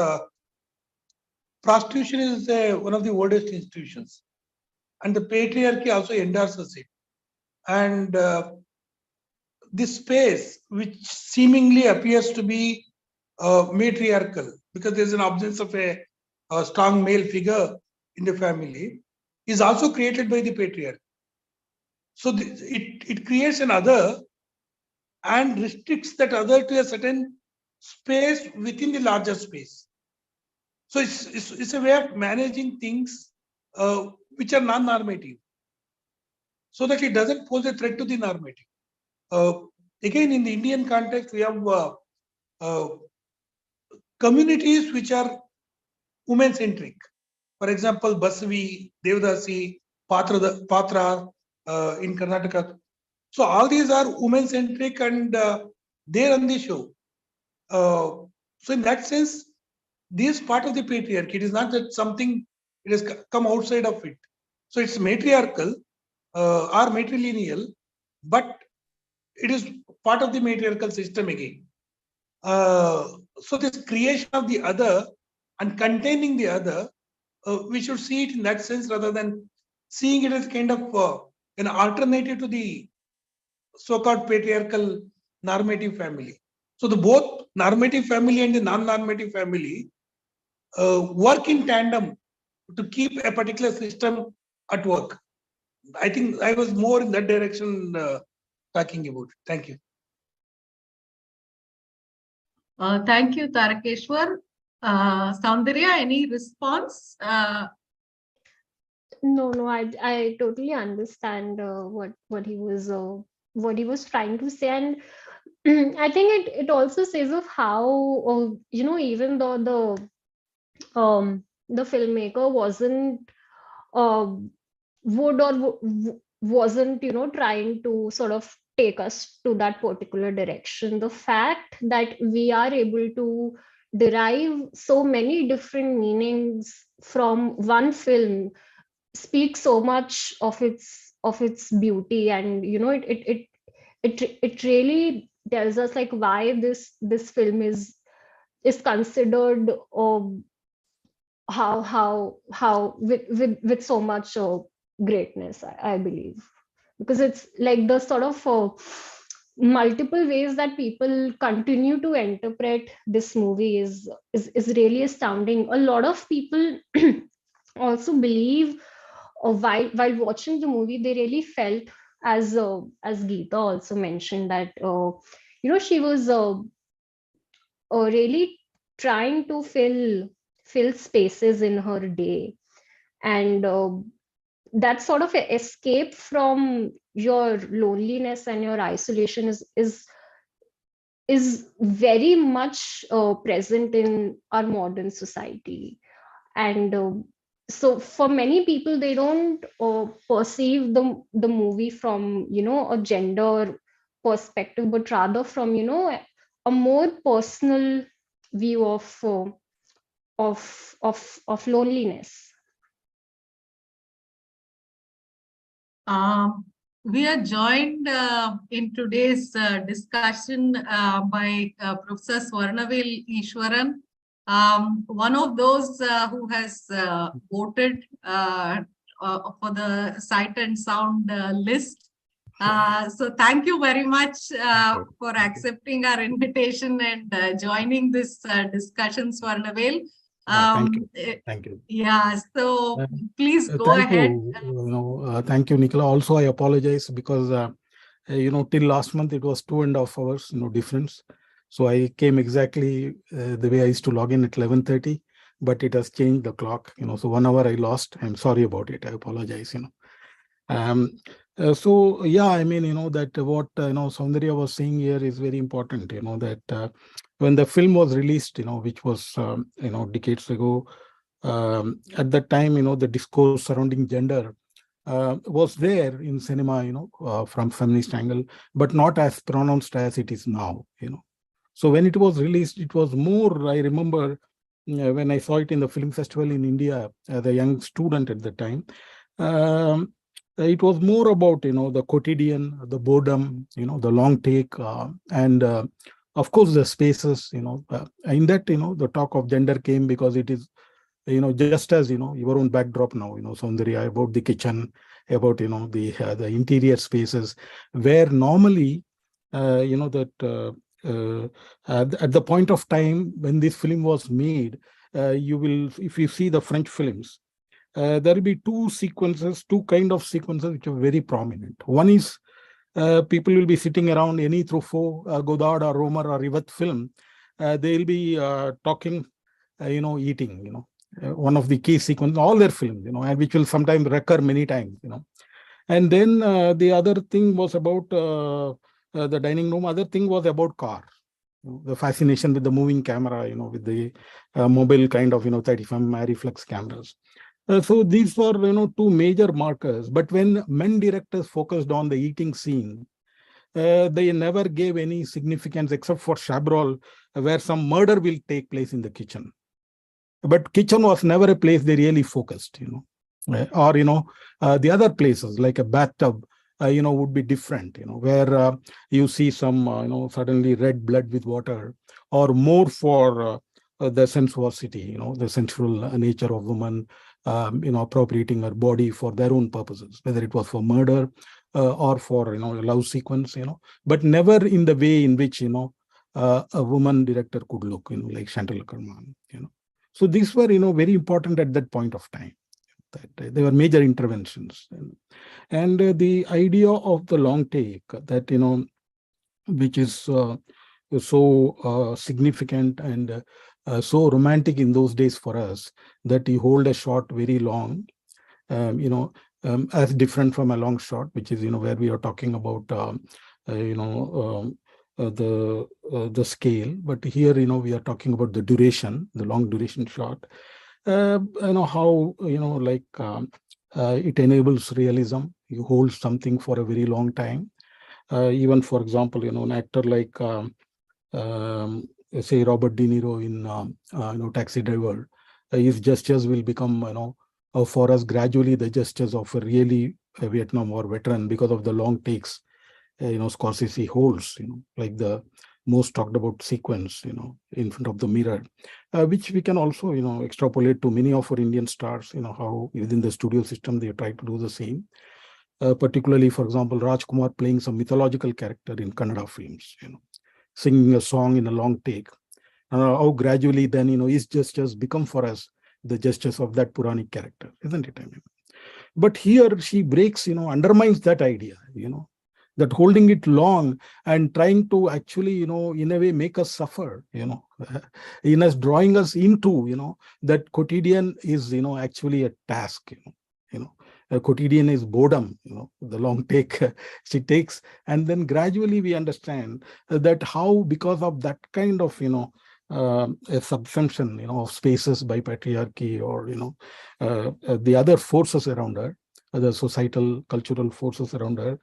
prostitution is one of the oldest institutions, and the patriarchy also endorses it. And this space, which seemingly appears to be matriarchal, because there's an absence of a strong male figure in the family, is also created by the patriarch. So it creates an other and restricts that other to a certain space within the larger space. So it's a way of managing things which are non-normative, so that it doesn't pose a threat to the normative. Again, in the Indian context, we have communities which are women-centric. For example, Basavi, Devdasi, Patra in Karnataka. So all these are women-centric, and they run the show. So in that sense, this part of the patriarchy, it is not that something it has come outside of it. So it's matriarchal or matrilineal, but it is part of the matriarchal system again. So this creation of the other and containing the other, we should see it in that sense rather than seeing it as kind of an alternative to the so-called patriarchal normative family. So the both normative family and the non-normative family work in tandem to keep a particular system at work. I think I was more in that direction talking about. Thank you. Thank you, Tarakeshwar. Saundarya, any response? No, I totally understand what he was what he was trying to say. And I think it also says of how, even though the filmmaker wasn't uh, would or wasn't, trying to sort of take us to that particular direction, the fact that we are able to derive so many different meanings from one film speaks so much of its beauty. And it really tells us like why this film is considered, how with so much greatness, I believe, because it's like the sort of multiple ways that people continue to interpret this movie is really astounding. A lot of people also believe, while watching the movie, they really felt, as Geeta also mentioned, that she was really trying to fill spaces in her day. And that sort of escape from your loneliness and your isolation is very much present in our modern society. And so for many people, they don't perceive the movie from a gender perspective, but rather from a more personal view of loneliness. We are joined in today's discussion by Professor Swarnavel Ishwaran, one of those who has voted for the Sight and Sound list. So thank you very much for accepting our invitation and joining this discussion, Swarnavel. Thank you. Thank you. Yeah, so please go ahead. Thank you, Nicola. Also, I apologize because, till last month it was 2.5 hours, difference. So I came exactly the way I used to log in at 11:30, but it has changed the clock, so 1 hour I lost. I'm sorry about it. I apologize, So yeah, I mean, that what Saundarya was saying here is very important. That when the film was released, which was decades ago, at that time, the discourse surrounding gender was there in cinema, from feminist angle, but not as pronounced as it is now. So when it was released, it was more. I remember when I saw it in the film festival in India as a young student at the time. It was more about the quotidian, the boredom, the long take, and of course the spaces. In that the talk of gender came because it is just as your own backdrop now, Saundarya, about the kitchen, about the interior spaces, where normally that at the point of time when this film was made, you will, if you see the French films, there will be two kind of sequences which are very prominent. One is people will be sitting around any Truffaut, Godard or Romer or Rivet film. They'll be talking, eating, one of the key sequences, all their films, and which will sometimes recur many times, And then the other thing was about the dining room. Other thing was about car. The fascination with the moving camera, with the mobile kind of, 35mm reflex cameras. So these were, two major markers. But when men directors focused on the eating scene, they never gave any significance except for Chabrol, where some murder will take place in the kitchen. But kitchen was never a place they really focused, or, the other places like a bathtub, would be different, where you see some, suddenly red blood with water, or more for the sensuosity, the sensual nature of woman, appropriating her body for their own purposes, whether it was for murder or for, a love sequence, but never in the way in which, a woman director could look, like Chantal Ackerman, So these were, very important at that point of time. That they were major interventions. And the idea of the long take, that, which is so significant and so romantic in those days for us, that you hold a shot very long, as different from a long shot, which is, where we are talking about, the scale. But here, we are talking about the duration, the long duration shot. How, it enables realism. You hold something for a very long time. Even, for example, an actor like, say, Robert De Niro in, Taxi Driver, his gestures will become, for us gradually the gestures of a really Vietnam War veteran, because of the long takes, Scorsese holds, like the most talked about sequence, in front of the mirror, which we can also, extrapolate to many of our Indian stars, how within the studio system they try to do the same. Particularly, for example, Rajkumar playing some mythological character in Kannada films, singing a song in a long take. How gradually then, his gestures become for us the gestures of that Puranic character, isn't it? I mean, but here she breaks, undermines that idea, that holding it long and trying to actually, in a way make us suffer, in us drawing us into, that quotidian is, actually a task, a quotidian is boredom, the long take she takes. And then gradually we understand that how, because of that kind of, a subsumption, of spaces by patriarchy, or, the other forces around her, the societal, cultural forces around her,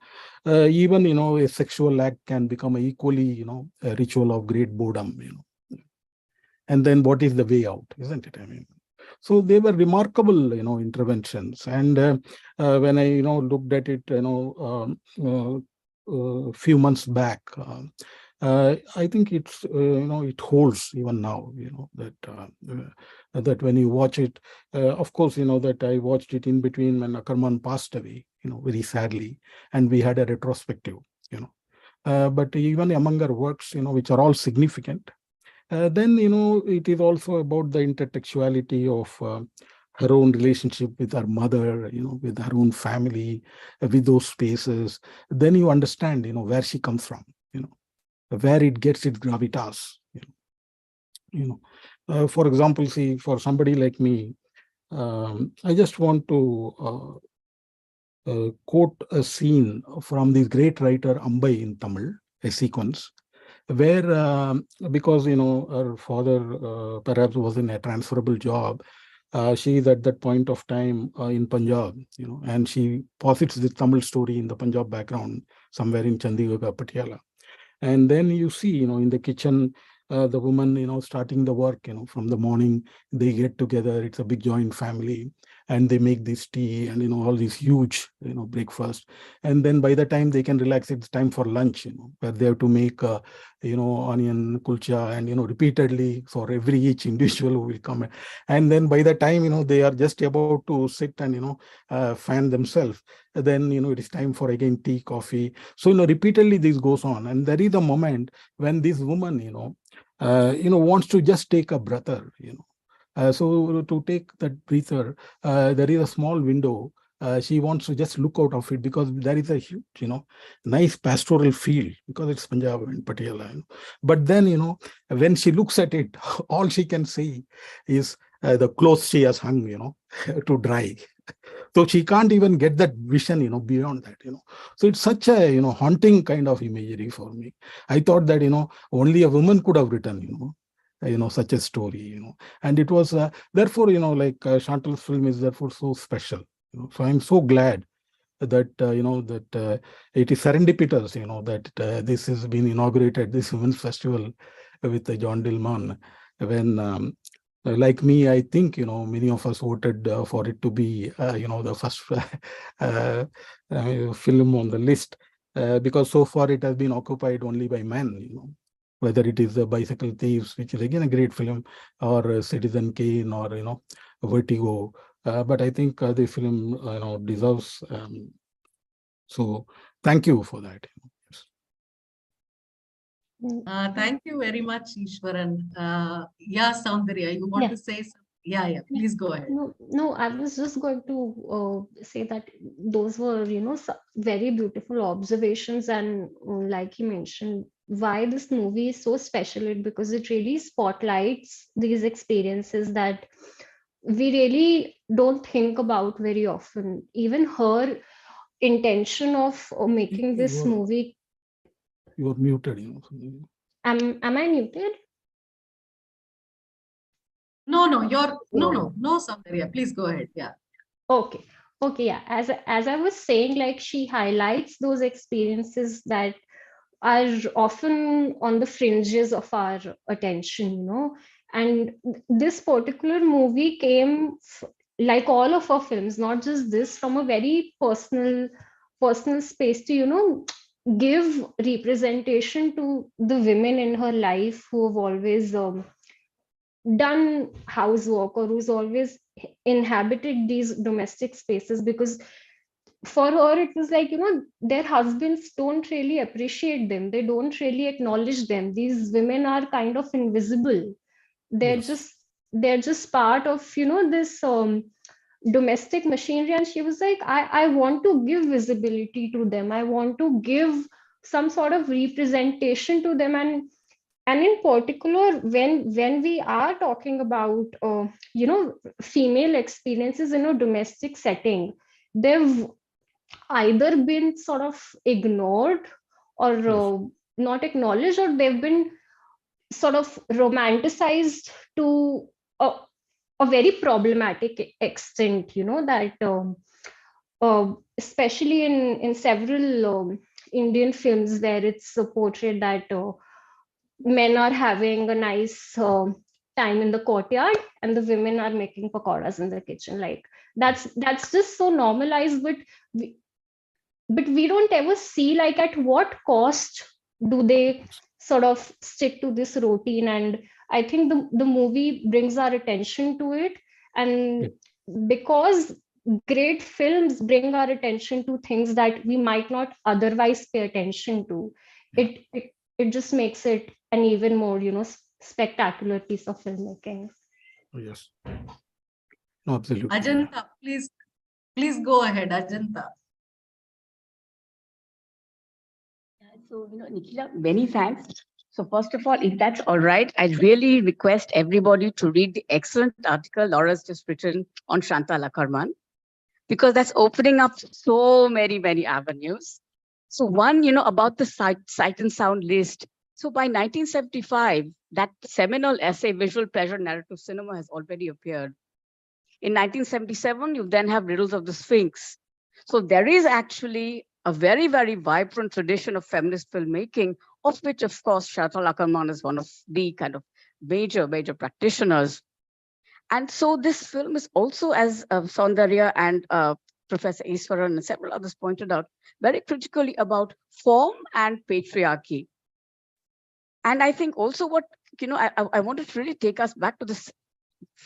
even, a sexual act can become equally, a ritual of great boredom, And then what is the way out, isn't it? I mean, so they were remarkable, interventions. And when I, looked at it, few months back, I think it's, it holds even now, that when you watch it, of course, that I watched it in between when Ackerman passed away, very sadly, and we had a retrospective, but even among her works, which are all significant, then, it is also about the intertextuality of her own relationship with her mother, with her own family, with those spaces. Then you understand, where she comes from, where it gets its gravitas. For example, see, for somebody like me, I just want to quote a scene from this great writer Ambai in Tamil, a sequence where, because her father perhaps was in a transferable job, she is at that point of time in Punjab, and she posits this Tamil story in the Punjab background somewhere in Chandigarh, Patiala. And then you see, in the kitchen, the woman, starting the work, from the morning, they get together. It's a big joint family, and they make this tea and, all these huge, breakfast. And then by the time they can relax, it's time for lunch, where they have to make, onion kulcha and, repeatedly for each individual who will come. And then by the time, they are just about to sit and, fan themselves, then, it is time for again tea, coffee. So, repeatedly this goes on. And there is a moment when this woman, wants to just take a breather, so to take that breather, there is a small window. She wants to just look out of it because there is a huge, nice pastoral field because it's Punjab and Patiala. But then, when she looks at it, all she can see is the clothes she has hung, to dry. So she can't even get that vision, beyond that, So it's such a, haunting kind of imagery for me. I thought that, only a woman could have written, such a story, and it was, therefore, like Chantal's film is therefore so special. So I'm so glad that, that it is serendipitous, that this has been inaugurated, this Women's Festival with Jeanne Dielman, when, like me, I think, many of us voted for it to be, the first film on the list, because so far it has been occupied only by men, whether it is the Bicycle Thieves, which is again a great film, or Citizen Kane, or, Vertigo. But I think the film, deserves. So thank you for that. Thank you very much, Ishwaran. Yeah, Saundarya, you want to say something? Yeah, please go ahead. No, I was just going to say that those were, very beautiful observations. And like you mentioned, why this movie is so special, because it really spotlights these experiences that we really don't think about very often. Even her intention of making this movie. You are muted, you know. Am I muted? No, Saundarya. Please go ahead. Yeah. Okay. Okay, yeah. As I was saying, like, she highlights those experiences that are often on the fringes of our attention, you know. And this particular movie came, like all of her films, not just this, from a very personal space to, you know, give representation to the women in her life who have always done housework, or who's always inhabited these domestic spaces. Because for her it was like, you know, their husbands don't really appreciate them, they don't really acknowledge them, these women are kind of invisible. they're Yes. just they're just part of, you know, this domestic machinery. And she was like, I want to give visibility to them, I want to give some sort of representation to them. And in particular, when we are talking about you know, female experiences in a domestic setting, they've either been sort of ignored, or Yes. not acknowledged, or they've been sort of romanticized to a very problematic extent, you know, that especially in several Indian films, where it's portrayed that men are having a nice time in the courtyard and the women are making pakoras in the kitchen. Like, that's just so normalized. But we don't ever see, like, at what cost do they sort of stick to this routine. And I think the movie brings our attention to it. And because great films bring our attention to things that we might not otherwise pay attention to, it just makes it an even more, you know, spectacular piece of filmmaking. Yes. Absolutely. Ajanta, please go ahead, Ajanta. So, Nikhila, many thanks. So first of all, if that's all right, I really request everybody to read the excellent article Laura's just written on Chantal Akerman, because that's opening up so many, many avenues. So one, about the sight and sound list. So by 1975, that seminal essay, Visual Pleasure Narrative Cinema, has already appeared. In 1977, you then have Riddles of the Sphinx. So there is actually a very, very vibrant tradition of feminist filmmaking, of which, of course, Chantal Akerman is one of the kind of major practitioners. And so this film is also, as Saundarya and Professor Iswaran and several others pointed out, very critically about form and patriarchy. And I think also what, I wanted to really take us back to this,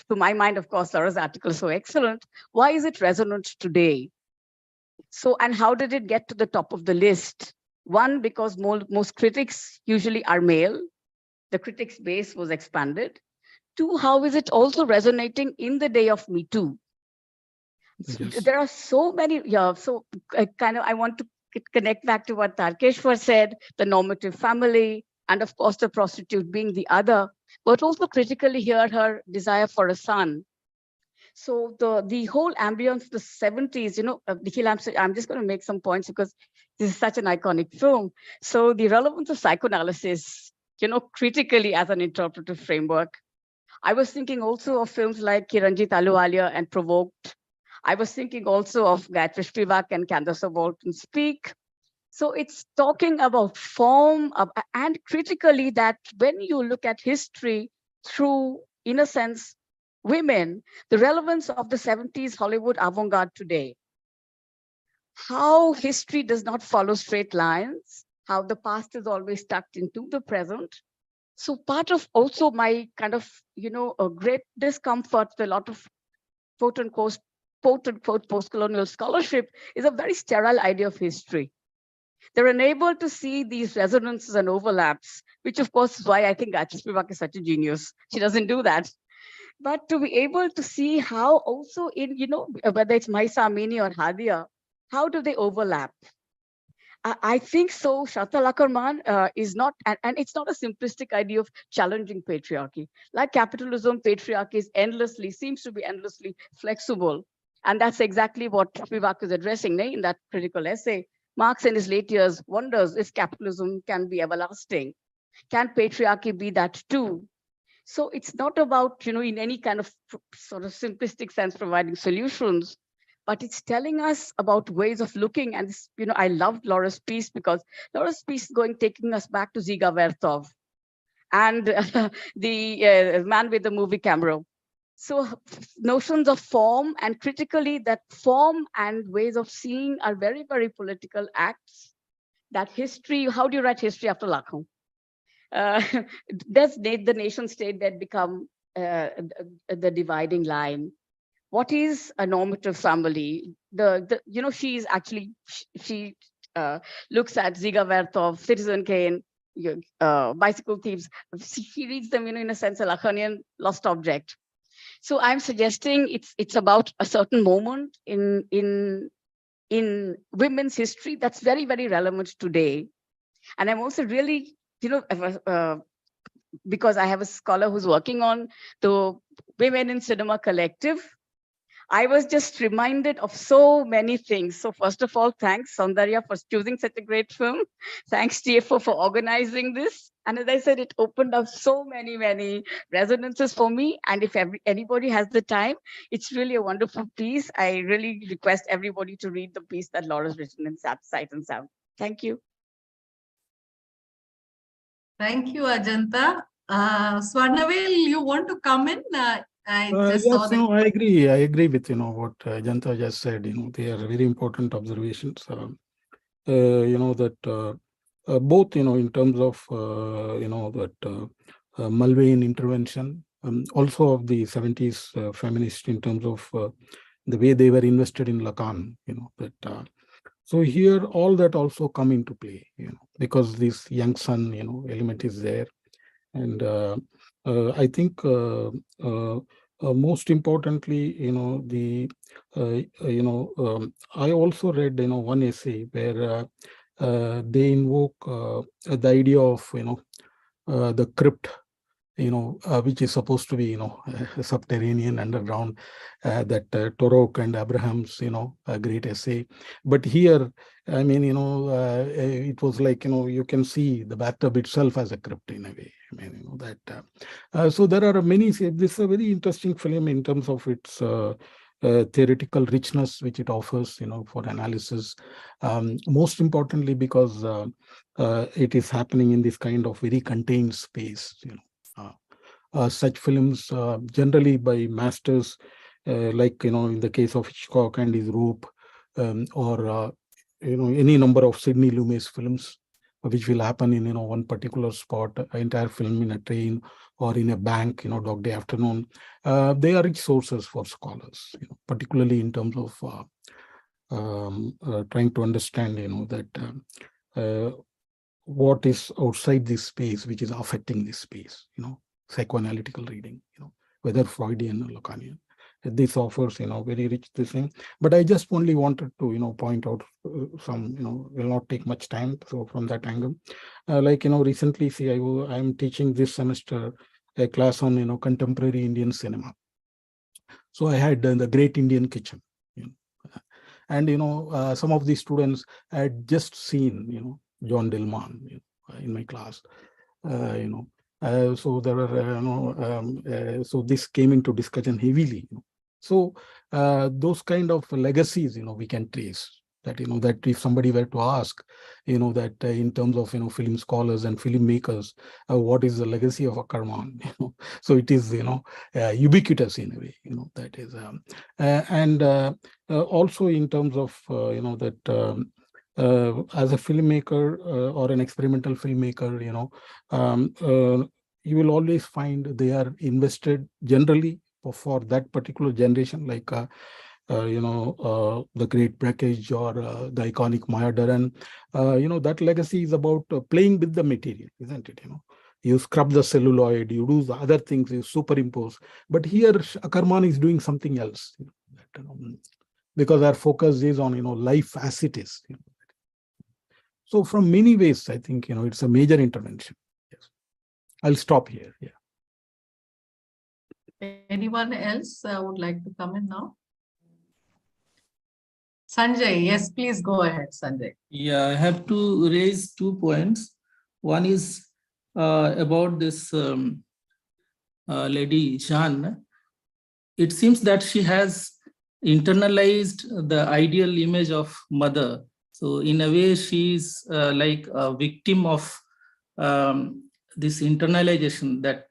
to my mind, of course, Laura's article is so excellent. Why is it resonant today? So, and how did it get to the top of the list? One, because most critics usually are male. The critics base was expanded. Two, how is it also resonating in the day of Me Too? Yes. There are so many, so I want to connect back to what Tarkeshwar said, the normative family, and of course the prostitute being the other, but also critically here her desire for a son. So the whole ambience of the 70s, Nikhil, I'm just going to make some points because this is such an iconic film. So the relevance of psychoanalysis, critically as an interpretive framework. I was thinking also of films like Kiranjit Ahluwalia and Provoked. I was thinking also of Gayatri Spivak and Candace Walton Speak. So it's talking about form and critically that when you look at history through, in a sense, women, the relevance of the 70s Hollywood avant-garde today, how history does not follow straight lines, how the past is always tucked into the present. So part of also my kind of, a great discomfort with a lot of quote unquote post-colonial scholarship is a very sterile idea of history. They're unable to see these resonances and overlaps, which of course is why I think Gayatri Spivak is such a genius. She doesn't do that. But to be able to see how also in, whether it's Mahisa Amini or Hadia, how do they overlap? I think so. Shatal Ackerman is not, and it's not a simplistic idea of challenging patriarchy. Like capitalism, patriarchy seems to be endlessly flexible. And that's exactly what Vivek is addressing in that critical essay. Marx in his late years wonders if capitalism can be everlasting. Can patriarchy be that too? So it's not about, in any kind of sort of simplistic sense, providing solutions, but it's telling us about ways of looking. And this, I loved Laura's piece because Laura's piece taking us back to Ziga Vertov and the man with the movie camera. So notions of form, and critically that form and ways of seeing are very, very political acts. That history, how do you write history after Lacan? Does the nation state that become the dividing line? What is a normative family? She's actually, she looks at Ziga Vertov, Citizen Kane, bicycle thieves. She reads them, in a sense, a Lacanian lost object. So I'm suggesting it's about a certain moment in women's history that's very, very relevant today. And I'm also really, because I have a scholar who's working on the Women in Cinema Collective, I was just reminded of so many things. So first of all, thanks Saundarya for choosing such a great film. Thanks TFO for organizing this. And as I said, it opened up so many, many resonances for me. And if anybody has the time, it's really a wonderful piece. I really request everybody to read the piece that Laura's written in Sight and Sound. Thank you. Thank you, Ajanta. Swarnavel, you want to come in? I just saw that. I agree. I agree with what Ajanta just said. They are very important observations. That both in terms of that Mulvane intervention, also of the 70s feminists in terms of the way they were invested in Lacan. That. So here, all that also come into play. Because this young son, element is there, and I think most importantly, I also read one essay where they invoke the idea of the crypt, which is supposed to be subterranean underground, that Torok and Abraham's a great essay. But here, I mean, it was like you can see the bathtub itself as a crypt in a way. I mean, that so there are many. This is a very interesting film in terms of its theoretical richness which it offers, for analysis. Most importantly, because it is happening in this kind of very contained space. Such films generally by masters like in the case of Hitchcock and his Rope, or any number of Sidney Lumet's films, which will happen in one particular spot, entire film in a train or in a bank, Dog Day Afternoon. They are rich sources for scholars, particularly in terms of trying to understand, that what is outside this space, which is affecting this space, psychoanalytical reading, whether Freudian or Lacanian. This offers, very rich this thing. But I just only wanted to, point out some, will not take much time. So from that angle, like, recently, see, I'm teaching this semester a class on, contemporary Indian cinema. So I had the Great Indian Kitchen, and, some of the students had just seen, Jeanne Dielman, in my class, so there were, so this came into discussion heavily. So those kind of legacies, we can trace. That that if somebody were to ask, that in terms of film scholars and filmmakers, what is the legacy of Ackerman? So it is ubiquitous in a way. That is, and also in terms of that. As a filmmaker or an experimental filmmaker, you will always find they are invested generally for that particular generation, like the Great Breakage or the iconic Maya Deren. That legacy is about playing with the material, isn't it? You scrub the celluloid, you do the other things, you superimpose. But here, Ackerman is doing something else, because our focus is on life as it is. So from many ways, I think, it's a major intervention. Yes. I'll stop here. Yeah. Anyone else would like to come in now? Sanjay, yes, please go ahead, Sanjay. Yeah, I have to raise 2 points. One is about this lady Jeanne. It seems that she has internalized the ideal image of mother. So in a way, she's like a victim of this internalization, that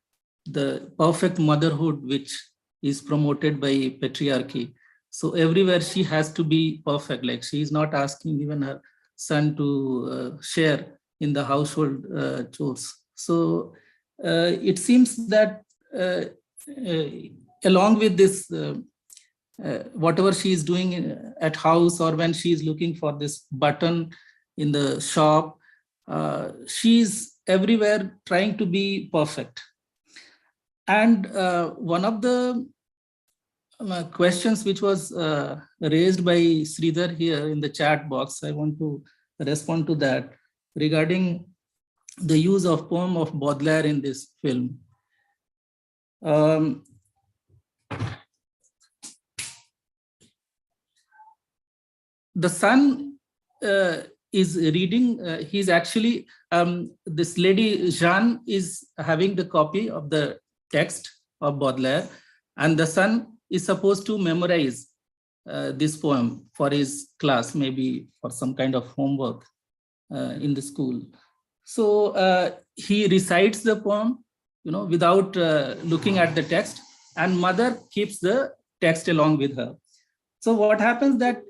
the perfect motherhood which is promoted by patriarchy. So everywhere she has to be perfect, like she is not asking even her son to share in the household chores. So it seems that along with this, whatever she is doing at house, or when she is looking for this button in the shop, she's everywhere trying to be perfect. And one of the questions which was raised by Sridhar here in the chat box, I want to respond to that regarding the use of poem of Baudelaire in this film. The son is reading, he's actually, this lady Jeanne is having the copy of the text of Baudelaire, and the son is supposed to memorize this poem for his class, maybe for some kind of homework in the school. So he recites the poem, without looking at the text, and mother keeps the text along with her. So what happens that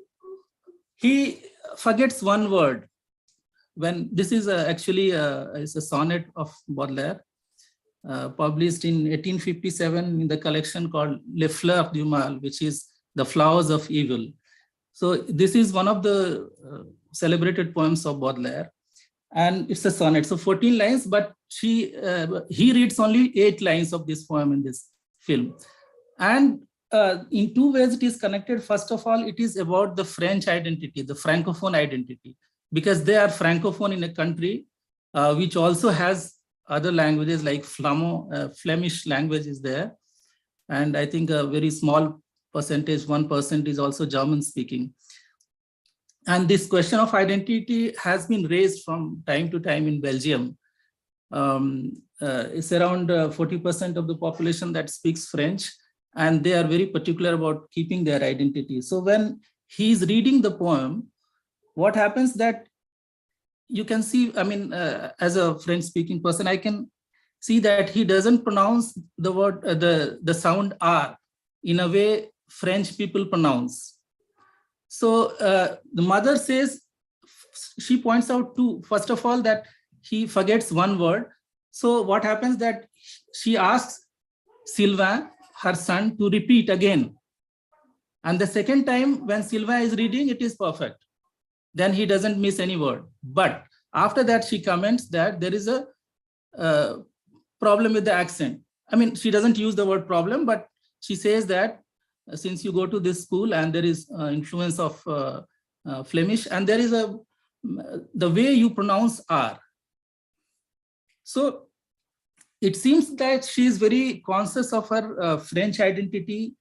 he forgets one word. When this is actually it's a sonnet of Baudelaire, published in 1857 in the collection called Les Fleurs du Mal, which is the flowers of evil. So this is one of the celebrated poems of Baudelaire, and it's a sonnet. So 14 lines, but he reads only 8 lines of this poem in this film. And in 2 ways it is connected. First of all, it is about the French identity, the Francophone identity, because they are Francophone in a country which also has other languages like Flemish language is there. And I think a very small percentage, 1%, is also German speaking. And this question of identity has been raised from time to time in Belgium. It's around 40% of the population that speaks French, and they are very particular about keeping their identity. So when he's reading the poem, what happens that you can see, as a French speaking person, I can see that he doesn't pronounce the word, the sound R in a way French people pronounce. So the mother says, she points out first of all, that he forgets one word. So what happens that she asks Sylvain, her son, to repeat again. And the second time when Sylvain is reading, it is perfect. Then he doesn't miss any word. But after that, she comments that there is a problem with the accent. She doesn't use the word problem, but she says that since you go to this school and there is influence of Flemish, and there is the way you pronounce R. So it seems that she is very conscious of her French identity.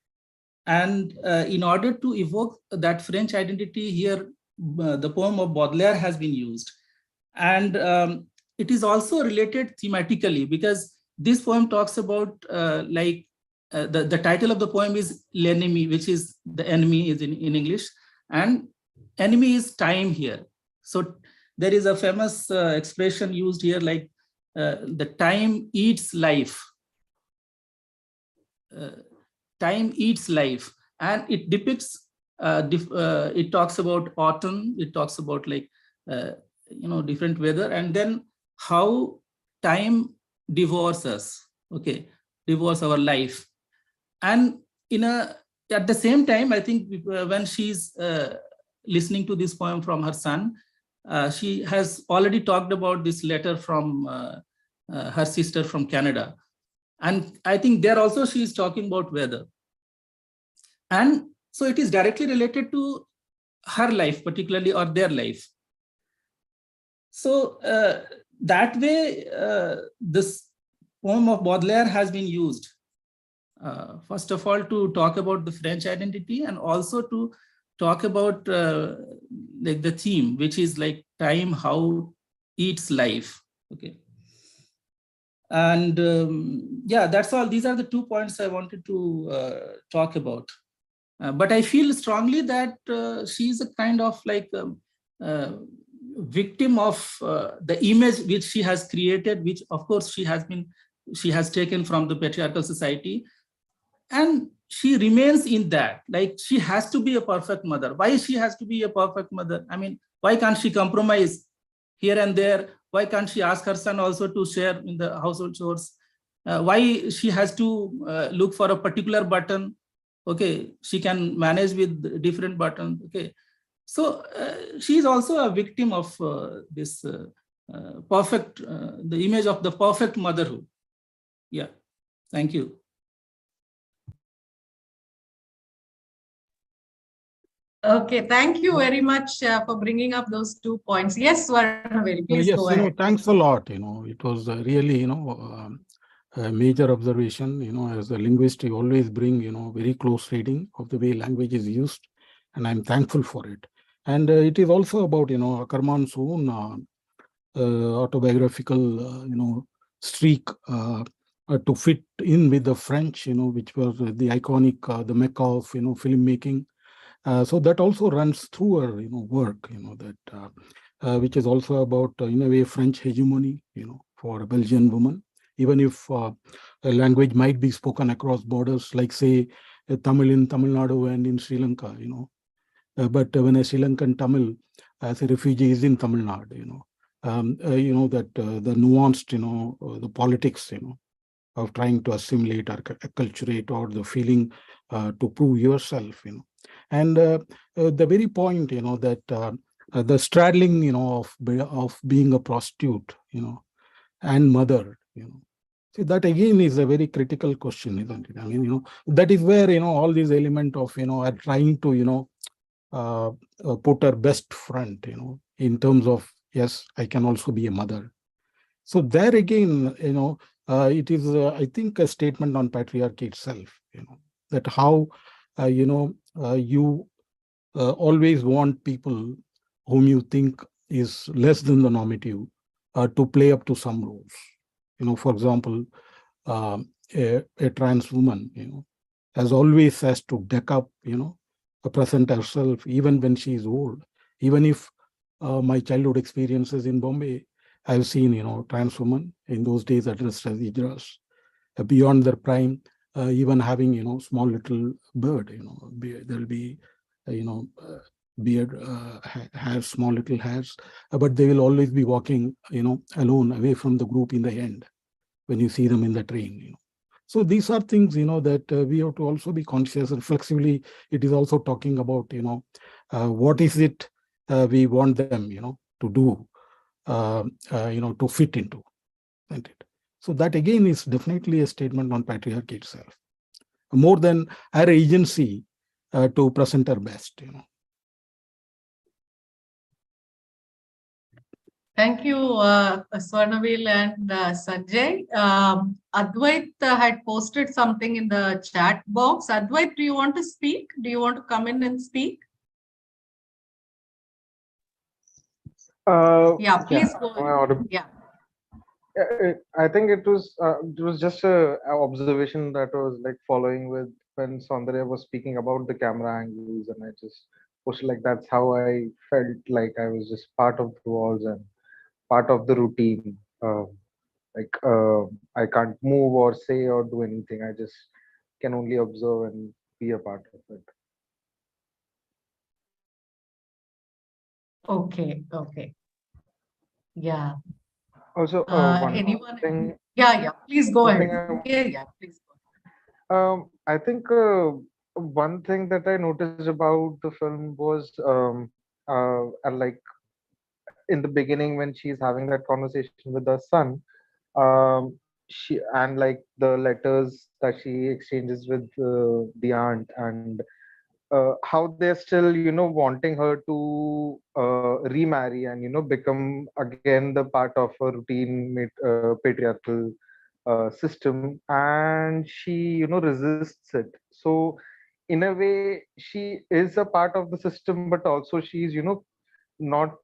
And in order to evoke that French identity here, the poem of Baudelaire has been used. And it is also related thematically, because this poem talks about the title of the poem is L'ennemi, which is the enemy is in English, and enemy is time here. So there is a famous expression used here, like the time eats life. Time eats life, and it depicts, it talks about autumn, it talks about different weather, and then how time devours us, devours our life. And at the same time, I think when she's listening to this poem from her son, she has already talked about this letter from her sister from Canada. And I think there also she is talking about weather. And so it is directly related to her life, particularly, or their life. So that way, this poem of Baudelaire has been used, first of all, to talk about the French identity, and also to talk about like the theme, which is like time, how eats life. Okay. And yeah, that's all. These are the 2 points I wanted to talk about. But I feel strongly that she's a kind of like victim of the image which she has created, which of course she has taken from the patriarchal society, and she remains in that. Like, she has to be a perfect mother. Why she has to be a perfect mother? I mean, why can't she compromise here and there? Why can't she ask her son also to share in the household chores? Why she has to look for a particular button? Okay, she can manage with different buttons. Okay, so she is also a victim of this perfect, the image of the perfect motherhood. Yeah, thank you. Okay, thank you very much for bringing up those 2 points. Yes, Swarnavil, please Yes, go ahead. thanks a lot. It was really, a major observation. As a linguist, you always bring, very close reading of the way language is used, and I'm thankful for it. And it is also about, Ackermann's own autobiographical, streak to fit in with the French, which was the iconic, the mecca of, filmmaking. So that also runs through her, work, that which is also about, in a way, French hegemony, for a Belgian woman, even if a language might be spoken across borders, like say Tamil in Tamil Nadu and in Sri Lanka, but when a Sri Lankan Tamil as a refugee is in Tamil Nadu, that the nuanced, the politics, of trying to assimilate or acculturate, or the feeling to prove yourself, and the very point, that the straddling, of being a prostitute, and mother, See, that again is a very critical question, isn't it? I mean, that is where, all these elements of, are trying to, put her best front, in terms of, yes, I can also be a mother. So there again, it is, I think, a statement on patriarchy itself, that how, you always want people whom you think is less than the normative to play up to some roles. For example, a trans woman, as always has to deck up, present herself even when she is old. Even if my childhood experiences in Bombay, I've seen, trans women in those days addressed as Idras, beyond their prime, even having, small little bird, there'll be, beard, hair, small little hairs, but they will always be walking, alone away from the group in the end when you see them in the train, So these are things, that we have to also be conscious. Reflexively, it is also talking about, what is it we want them, to do, to fit into, isn't it? So that again is definitely a statement on patriarchy itself, more than our agency to present our best, Thank you, Swarnavil and Sanjay. Advait had posted something in the chat box. Advait, do you want to speak? Do you want to come in and speak? Yeah, please go ahead. Yeah. I think it was just a observation that was like following with when Saundarya was speaking about the camera angles, and I just was like, that's how I felt like I was just part of the walls and part of the routine. I can't move or say or do anything. I just can only observe and be a part of it. Okay. Okay. Yeah. Also, anyone? thing, Yeah. Please go ahead. Please go ahead. I think one thing that I noticed about the film was like in the beginning when she's having that conversation with her son, she and like the letters that she exchanges with the aunt, and how they're still, wanting her to remarry and, become again the part of a routine patriarchal system, and she, resists it. So in a way, she is a part of the system, but also she's, not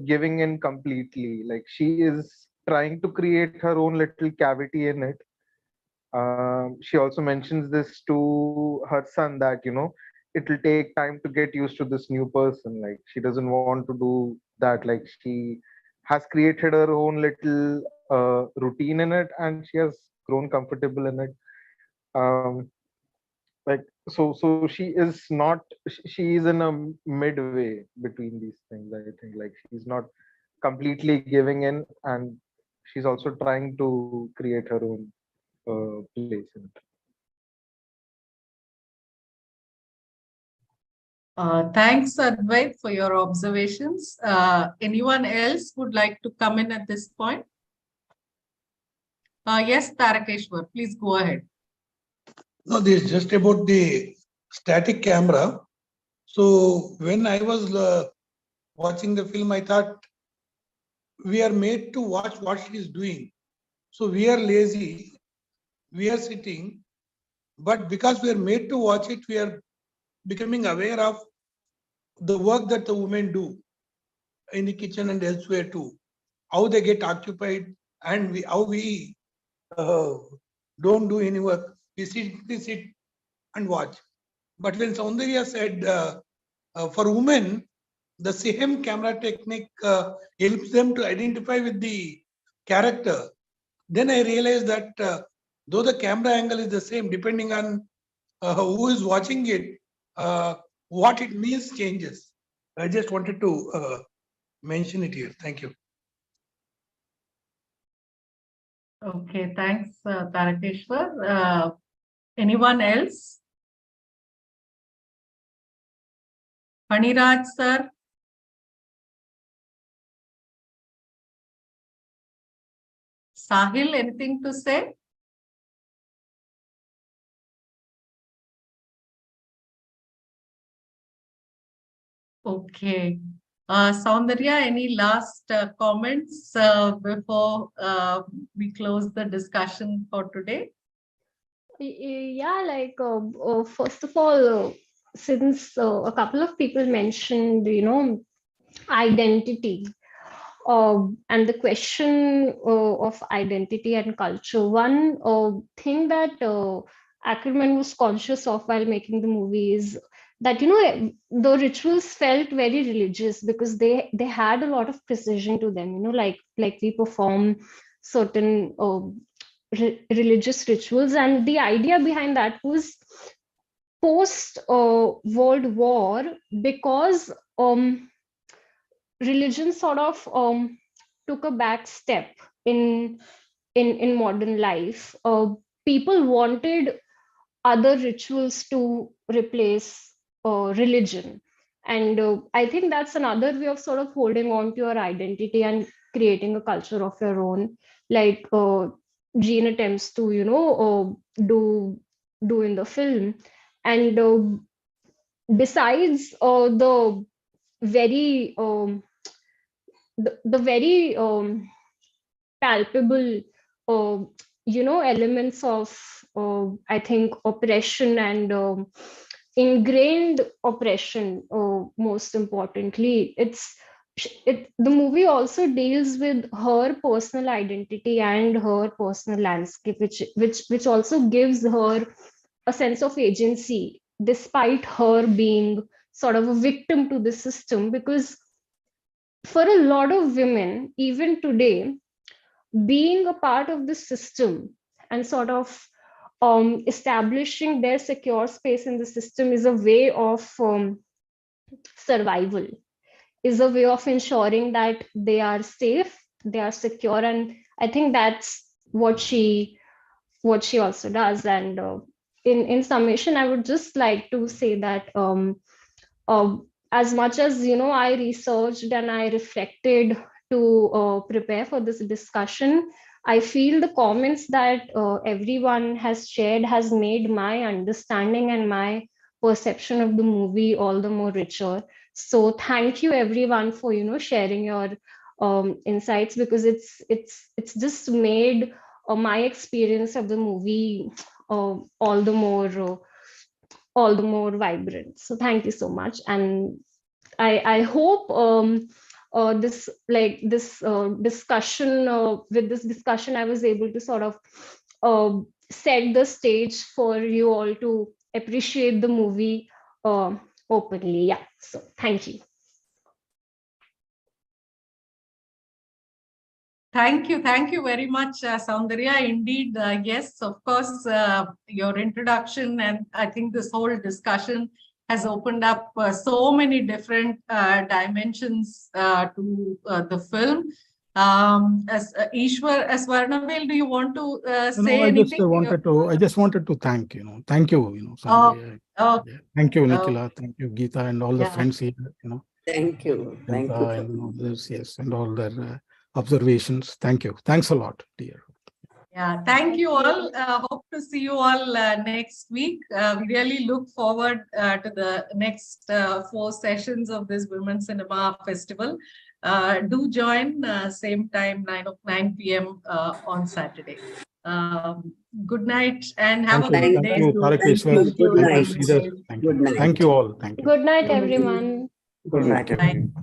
giving in completely. Like, she is trying to create her own little cavity in it. She also mentions this to her son, that it'll take time to get used to this new person. Like, she doesn't want to do that. Like, she has created her own little routine in it, and she has grown comfortable in it. um like, so she is not, she is in a midway between these things, I think. Like, she's not completely giving in, and she's also trying to create her own place in it. Thanks, Advait, for your observations. Anyone else would like to come in at this point? Yes, Tarakeshwar, please go ahead. No, this is just about the static camera. So when I was watching the film, I thought we are made to watch what she is doing. So we are lazy, we are sitting, but because we are made to watch it, we are becoming aware of the work that the women do in the kitchen and elsewhere too, how they get occupied, and how we don't do any work. We sit and watch. But when Saundarya said for women, the same camera technique helps them to identify with the character, then I realized that though the camera angle is the same, depending on who is watching it, what it means changes. I just wanted to mention it here. Thank you. Okay, thanks, Tarakeshwar. Anyone else? Paniraj, sir. Sahil, anything to say? Okay. Saundarya, any last comments before we close the discussion for today? Yeah, like first of all, since a couple of people mentioned, identity, and the question of identity and culture. One thing that Ackerman was conscious of while making the movie is that the rituals felt very religious because they had a lot of precision to them. Like we perform certain religious rituals, and the idea behind that was post World War, because religion sort of took a back step in modern life. People wanted other rituals to replace religion, and I think that's another way of sort of holding on to your identity and creating a culture of your own, like Jeanne attempts to do in the film. And besides very the very palpable elements of I think oppression and ingrained oppression, most importantly, the movie also deals with her personal identity and her personal landscape, which also gives her a sense of agency despite her being sort of a victim to the system. Because for a lot of women, even today, being a part of the system and sort of establishing their secure space in the system is a way of survival, is a way of ensuring that they are safe, they are secure. And I think that's what she also does. And in summation, I would just like to say that as much as I researched and I reflected to prepare for this discussion, I feel the comments that everyone has shared has made my understanding and my perception of the movie all the more richer. So thank you everyone for sharing your insights, because it's just made my experience of the movie all the more vibrant. So thank you so much, and I hope this discussion with this discussion I was able to sort of set the stage for you all to appreciate the movie openly. Yeah. So thank you. Thank you very much, Saundarya. Indeed, yes, of course, your introduction and I think this whole discussion has opened up so many different dimensions to the film. As Ishwar, as Varnavel, do you want to say anything? I just wanted to thank you, Saundarya. Thank you, Nikhila. Thank you, Geeta, and all the friends here. Thank you. Thank you. And others, yes, and all their observations. Thank you. Thanks a lot, dear. Yeah, thank you all. Hope to see you all next week. We really look forward to the next 4 sessions of this Women Cinema Festival. Do join same time, 9 p.m. On Saturday. Good night and have a good day. Thank you, Tarakeshwar. Thank you. Thank you, Sridhar. Good night. Thank you all. Thank you. Good night, everyone. Good night, everyone.